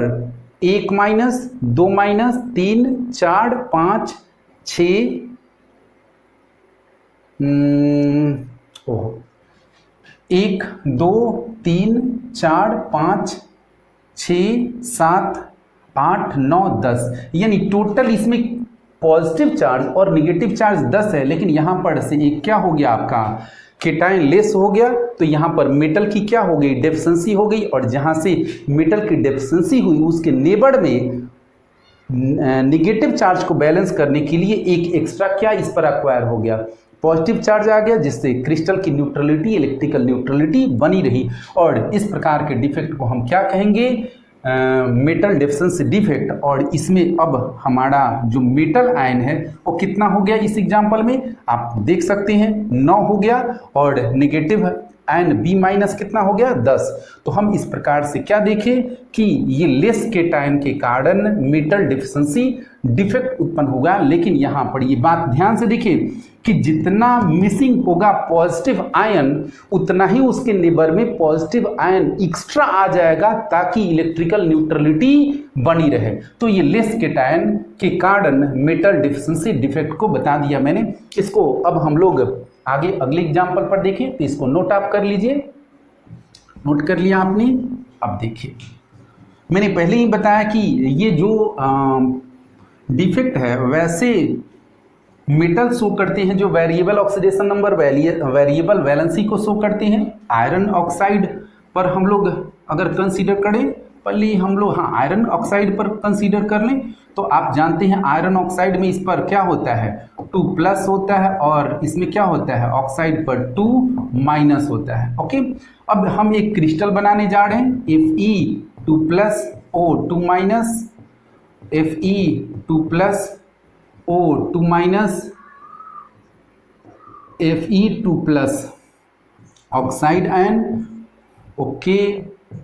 1 -, 2 -, 3 4 5 6 ओह 1 2 3 4 5 6 7 8 9 10, यानी टोटल इसमें पॉजिटिव चार्ज और निगेटिव चार्ज 10 है, लेकिन यहाँ पर से एक क्या हो गया आपका केटायन लेस हो गया, तो यहाँ पर मेटल की क्या हो गई डेफिशिएंसी हो गई, और जहाँ से मेटल की डेफिशिएंसी हुई उसके नेबर में निगेटिव चार्ज को बैलेंस करने के लिए एक एक्स्ट्रा क्या इस पर एक्वायर हो गया, पॉजिटिव चार्ज आ गया, जिससे क्रिस्टल की न्यूट्रलिटी इलेक्ट्रिकल न्यूट्रलिटी बनी रही। और इस प्रकार के डिफेक्ट को हम क्या कहेंगे, मेटल डेफिशिएंसी डिफेक्ट। और इसमें अब हमारा जो मेटल आयन है वो कितना हो गया, इस एग्जांपल में आप देख सकते हैं 9 हो गया, और नेगेटिव आयन बी माइनस कितना हो गया 10। तो हम इस प्रकार से क्या देखें कि ये लेस केटायन के कारण मेटल डेफिशिएंसी डिफेक्ट उत्पन्न होगा। लेकिन यहाँ पर ये बात ध्यान से देखिए कि जितना मिसिंग होगा पॉजिटिव आयन, उतना ही उसके नेबर में पॉजिटिव आयन एक्स्ट्रा आ जाएगा, ताकि इलेक्ट्रिकल न्यूट्रलिटी बनी रहे। तो ये लेस केटायन के कारण मेटल डेफिशिएंसी डिफेक्ट को बता दिया मैंने। इसको अब हम लोग आगे अगले एग्जाम्पल पर देखें, तो इसको नोट आप कर लीजिए। नोट कर लिया आपने। अब देखिए मैंने पहले ही बताया कि ये जो डिफेक्ट है वैसे मेटल शो करते हैं जो variable oxidation number, variable valency को शो करते हैं। आयरन ऑक्साइड पर हम लोग अगर कंसीडर करें, पहले हम लोग हाँ आयरन ऑक्साइड पर कंसीडर कर लें, तो आप जानते हैं आयरन ऑक्साइड में इस पर क्या होता है 2+ होता है, और इसमें क्या होता है ऑक्साइड पर 2- होता है। ओके, अब हम एक क्रिस्टल बनाने जा रहे हैं Fe2+O2-, Fe2+O2-, Fe2+ oxide ion, okay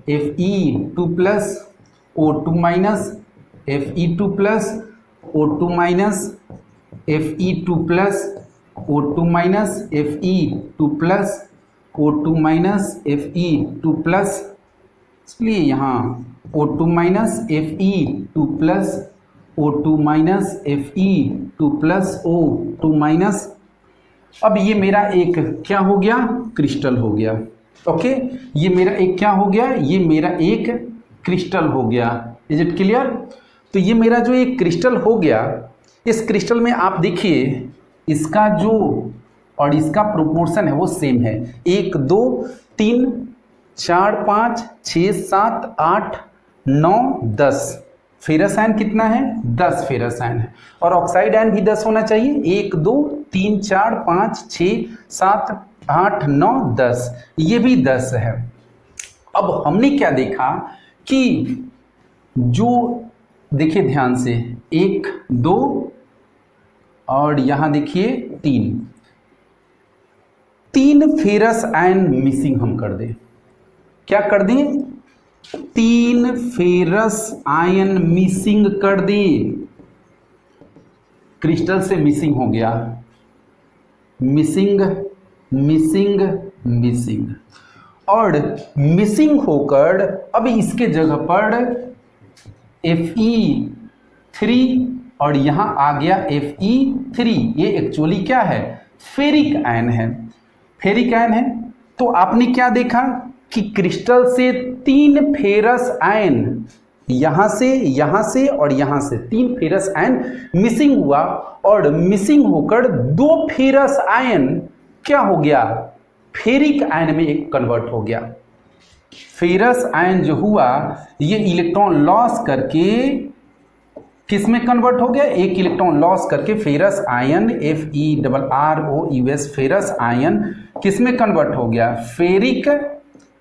Fe2+O2-, Fe2+O2-, Fe2+O2-, Fe2+O2-, इसलिए यहाँ O2-, Fe2+O2-, Fe2+O2-। अब ये मेरा एक क्या हो गया क्रिस्टल हो गया। ओके, ये मेरा एक क्या हो गया, ये मेरा एक क्रिस्टल हो गया। Is it clear? तो ये मेरा जो एक क्रिस्टल हो गया, इस क्रिस्टल में आप देखिए इसका जो और इसका प्रोपोर्शन है वो सेम है। 1 2 3 4 5 6 7 8 9 10 फेरस आयन कितना है 10 फेरस आयन है, और ऑक्साइड आयन भी 10 होना चाहिए। 1 2 3 4 5 6 7 8 9 10, ये भी 10 है। अब हमने क्या देखा कि जो देखिए ध्यान से 1 2 और यहां देखिए 3 फेरस आयन मिसिंग हम कर दें। क्या कर दें? 3 फेरस आयन मिसिंग कर दें। क्रिस्टल से मिसिंग हो गया, मिसिंग मिसिंग मिसिंग, और मिसिंग होकर अब इसके जगह पर Fe3 और यहां आ गया Fe3। ये एक्चुअली क्या है फेरिक आयन है, फेरिक आयन है। तो आपने क्या देखा कि क्रिस्टल से 3 फेरस आयन यहां से और यहां से 3 फेरस आयन मिसिंग हुआ, और मिसिंग होकर 2 फेरस आयन क्या हो गया फेरिक आयन में एक कन्वर्ट हो गया। फेरस आयन जो हुआ ये इलेक्ट्रॉन लॉस करके किस में कन्वर्ट हो गया, एक इलेक्ट्रॉन लॉस करके ferrous ion FeRrOUS ferrous ion किस में कन्वर्ट हो गया, फेरिक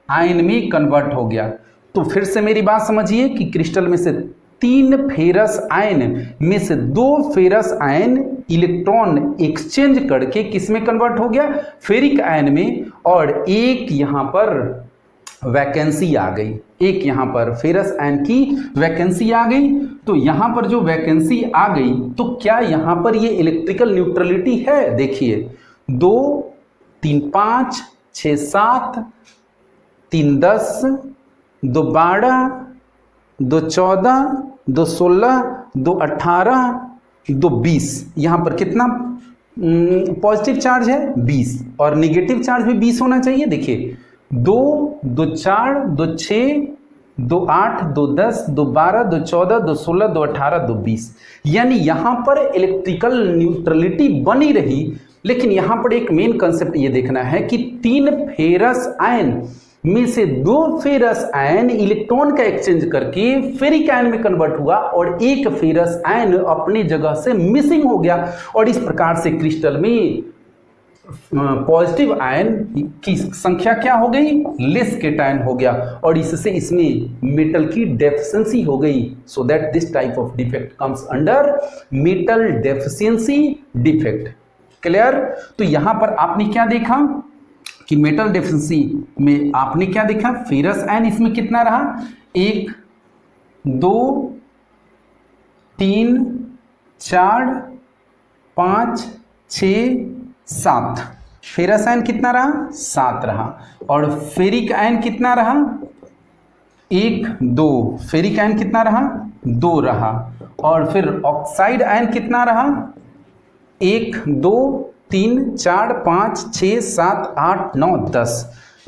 आयन में कन्वर्ट हो गया। तो फिर से मेरी बात समझिए कि क्रिस्टल में से 3 फेरस आयन में से 2 फेरस आयन इलेक्ट्रॉन एक्सचेंज करके किस में कन्वर्ट हो गया, फेरिक आयन में, और एक यहां पर वैकेंसी आ गई, एक यहां पर फेरस आयन की वैकेंसी आ गई। तो यहां पर जो वैकेंसी आ गई तो क्या यहां पर ये इलेक्ट्रिकल न्यूट्रलिटी है? देखिए 2 3 5 6 7 3 10 2 12 2 14 2 16 2 18 2 20, यहाँ पर कितना पॉजिटिव चार्ज है 20 और निगेटिव चार्ज भी 20 होना चाहिए। देखिए 2 2 4 2 6 2 8 2 10 2 12 2 14 2 16 2 18 2 20, यानी यहां पर इलेक्ट्रिकल न्यूट्रलिटी बनी रही। लेकिन यहां पर एक मेन कंसेप्ट ये देखना है कि 3 फेरस आयन में से 2 फेरस आयन इलेक्ट्रॉन का एक्सचेंज करके फेरिक आयन में कन्वर्ट हुआ और एक फेरस आयन अपनी जगह से मिसिंग हो गया, और इस प्रकार से क्रिस्टल में पॉजिटिव आयन की संख्या क्या हो गई, लेस केटायन हो गया, और इससे इसमें मेटल की डेफिशिएंसी हो गई। So that this type of defect comes under metal deficiency defect. Clear? तो यहां पर आपने क्या देखा कि मेटल डेफिशिएंसी में आपने क्या देखा, फेरस आयन इसमें कितना रहा, 1 2 3 4 5 6 7, फेरस आयन कितना रहा, 7 रहा, और फेरिक आयन कितना रहा, 1 2, फेरिक आयन कितना रहा, 2 रहा, और फिर ऑक्साइड आयन कितना रहा, 1 2 3 4 5 6 7 8 9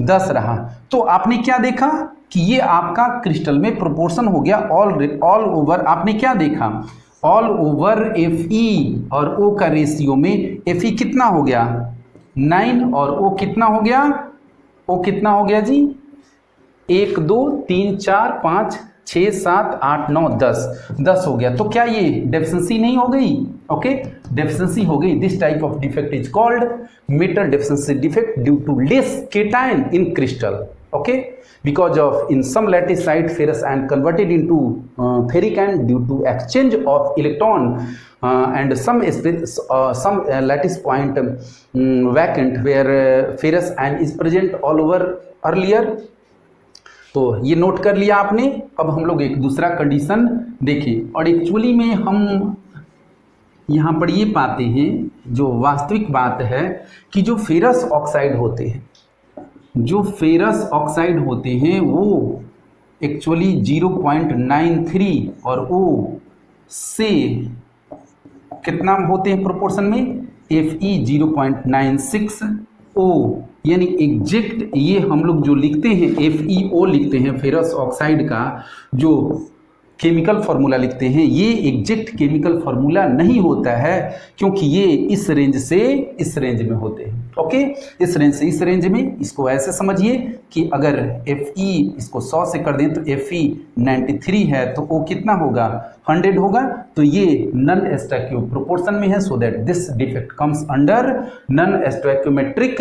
10 रहा। तो आपने क्या देखा कि ये आपका क्रिस्टल में प्रोपोर्शन हो गया ऑल ओवर। आपने क्या देखा, ऑल ओवर Fe और O का रेशियो में Fe कितना हो गया 9 और O कितना हो गया, O कितना हो गया जी 1 2 3 4 5 6 7 8 9 10 हो गया। तो क्या ये डेफिशिएंसी नहीं हो गई? ओके, डेफिशिएंसी हो गई। This type of defect is called metal deficiency defect due to less cation in crystal. Okay, because of in some lattice site ferrous ion converted into ferric ion due to exchange of electron and some lattice point vacant where ferrous ion is present all over earlier। तो ये note कर लिया आपने। अब हम लोग एक दूसरा कंडीशन देखें, और एक्चुअली में हम यहाँ पर ये पाते हैं, जो वास्तविक बात है कि जो फेरस ऑक्साइड होते हैं, जो फेरस ऑक्साइड होते हैं वो एक्चुअली 0.93 और ओ से कितना होते हैं प्रोपोर्शन में, Fe 0.96 ओ, यानी एग्जैक्ट ये हम लोग जो लिखते हैं FeO लिखते हैं फेरस ऑक्साइड का जो केमिकल फार्मूला लिखते हैं, ये एग्जैक्ट केमिकल फार्मूला नहीं होता है, क्योंकि ये इस रेंज से इस रेंज में होते हैं। ओके, इस रेंज से इस रेंज में। इसको ऐसे समझिए कि अगर Fe इसको 100 से कर दें तो Fe 93 है, तो O कितना होगा 100 होगा। तो ये नॉन स्टोइकियो प्रोपोर्शन में है। So that this defect comes under non stoichiometric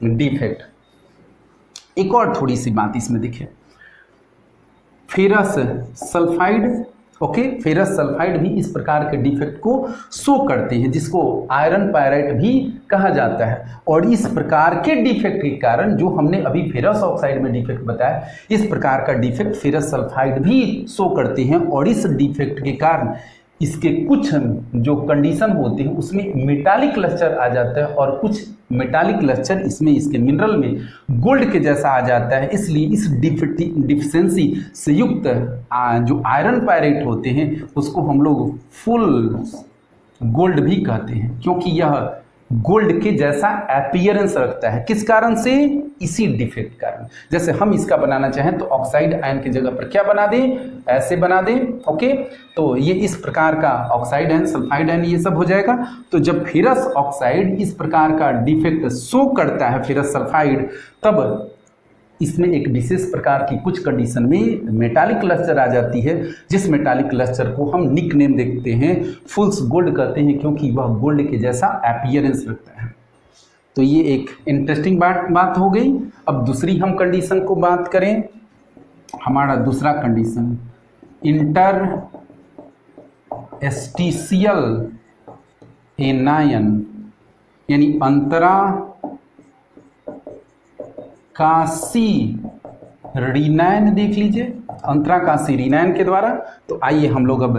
defect. एक और थोड़ी सी बात इसमें देखिए, ferrous sulphide. Okay, ferrous sulphide भी इस प्रकार के डिफेक्ट को शो करते हैं, जिसको आयरन पायराइट भी कहा जाता है। और इस प्रकार के डिफेक्ट के कारण जो हमने अभी फेरस ऑक्साइड में डिफेक्ट बताया, इस प्रकार का डिफेक्ट फेरस सल्फाइड भी शो करते हैं। और इस डिफेक्ट के कारण इसके कुछ जो कंडीशन होते हैं उसमें मेटालिक लस्टर आ जाता है, और कुछ मेटालिक लस्टर इसमें इसके मिनरल में गोल्ड के जैसा आ जाता है। इसलिए इस डिफिशिएंसी से युक्त जो आयरन पायरेट होते हैं उसको हम लोग फुल गोल्ड भी कहते हैं, क्योंकि यह गोल्ड के जैसा अपीयरेंस रखता है। किस कारण से? इसी डिफेक्ट कारण। जैसे हम इसका बनाना चाहें तो ऑक्साइड आयन की जगह पर क्या बना दें, ऐसे बना दें। ओके, तो ये इस प्रकार का ऑक्साइड आयन, सल्फाइड आयन, ये सब हो जाएगा। तो जब फेरस ऑक्साइड इस प्रकार का डिफेक्ट शो करता है फेरस सल्फाइड, तब इसमें एक विशेष प्रकार की कुछ कंडीशन में मेटालिक लस्टर आ जाती है, जिस मेटालिक लस्टर को हम निक नेम देखते हैं फुल्स गोल्ड कहते हैं, क्योंकि वह गोल्ड के जैसा अपीयरेंस रखता है। तो ये एक इंटरेस्टिंग बात हो गई। अब दूसरी हम कंडीशन को बात करें। हमारा दूसरा कंडीशन इंटर एस्टिशियल एनायन, यानी अंतरा काशी रिनायन देख लीजिए, अंतराकाशी रिनायन के द्वारा। तो आइए हम लोग अब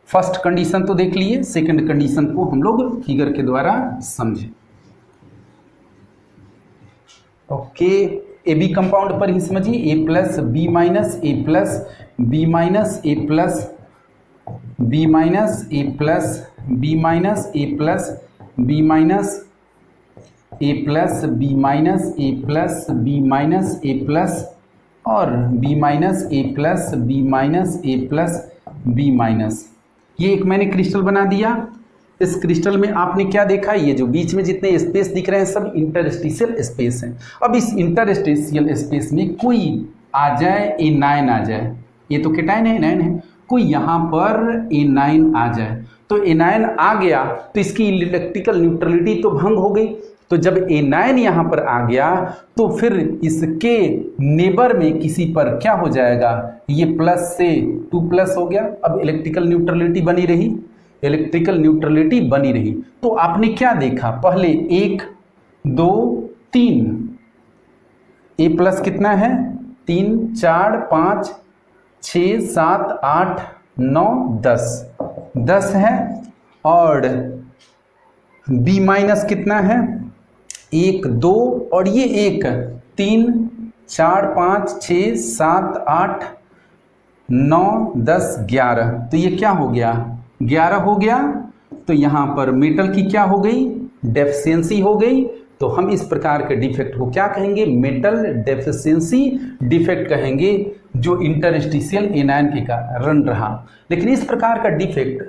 फर्स्ट कंडीशन तो देख लिए, सेकंड कंडीशन को हम लोग फिगर के द्वारा समझें। ओके, ए बी कंपाउंड पर ही समझिए, A plus B minus A plus B minus A plus B minus A plus B minus A plus B minus A plus B minus A plus B minus A plus और B minus A plus B minus A plus B minus. ये एक मैंने crystal बना दिया। इस crystal में आपने क्या देखा, ये जो बीच में जितने स्पेस दिख रहे हैं सब इंटरस्टिशियल स्पेस हैं। अब इस इंटरस्टिशियल स्पेस में कोई आ जाए, एनायन आ जाए, ये तो केटायन है, एनायन है, कोई यहाँ पर एनायन आ जाए, तो एनायन आ गया तो इसकी इलेक्ट्रिकल न्यूट्रलिटी तो भंग हो गई। तो जब एनायन यहाँ पर आ गया तो फिर इसके नेबर में किसी पर क्या हो जाएगा, ये प्लस से 2 प्लस हो गया। अब इलेक्ट्रिकल न्यूट्रलिटी बनी रही, इलेक्ट्रिकल न्यूट्रलिटी बनी रही। तो आपने क्या देखा, पहले 1 2 3, ए प्लस कितना है 3 4 5 6 7 8 9 10 है, और बी माइनस कितना है 1 2 और ये 1 3 4 5 6 7 8 9 10 11, तो ये क्या हो गया 11 हो गया। तो यहाँ पर मेटल की क्या हो गई, डेफिशिएंसी हो गई। तो हम इस प्रकार के डिफेक्ट को क्या कहेंगे, मेटल डेफिशिएंसी डिफेक्ट कहेंगे, जो इंटरस्टिशियल एनायन के कारण रहा। लेकिन इस प्रकार का डिफेक्ट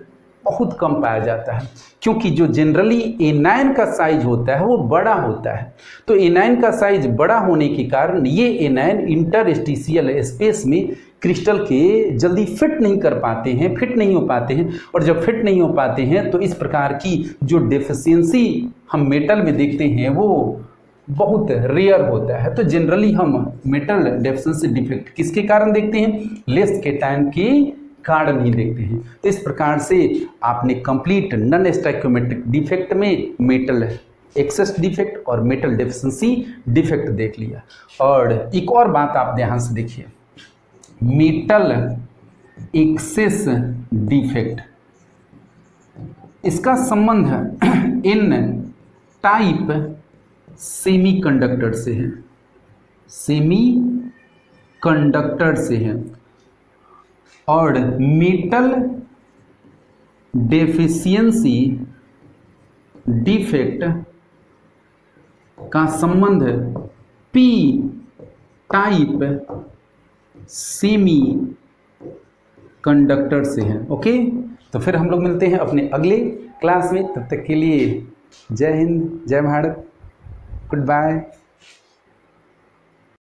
बहुत कम पाया जाता है, क्योंकि जो जनरली एनायन का साइज होता है वो बड़ा होता है। तो एनायन का साइज बड़ा होने के कारण ये एनायन इंटरस्टिशियल स्पेस में क्रिस्टल के जल्दी फिट नहीं कर पाते हैं, फिट नहीं हो पाते हैं। और जब फिट नहीं हो पाते हैं तो इस प्रकार की जो डेफिशिएंसी हम मेटल में देखते हैं वो बहुत रेयर होता है। तो जनरली हम मेटल डेफिशिएंसी डिफेक्ट किसके कारण देखते हैं, लेस केटायन के कारण ही देखते हैं। तो इस प्रकार से आपने कंप्लीट नॉन स्टोइकियोमेट्रिक डिफेक्ट में मेटल एक्सेस डिफेक्ट और मेटल डेफिशिएंसी डिफेक्ट देख लिया। और एक और बात आप ध्यान से देखिए, मेटल एक्सेस डिफेक्ट, इसका संबंध इन टाइप सेमीकंडक्टर से है, सेमीकंडक्टर से है। और मेटल डेफिशिएंसी डिफेक्ट का संबंध पी टाइप सेमी कंडक्टर से है। ओके, तो फिर हम लोग मिलते हैं अपने अगले क्लास में। तब तक के लिए जय हिंद, जय भारत, गुड बाय।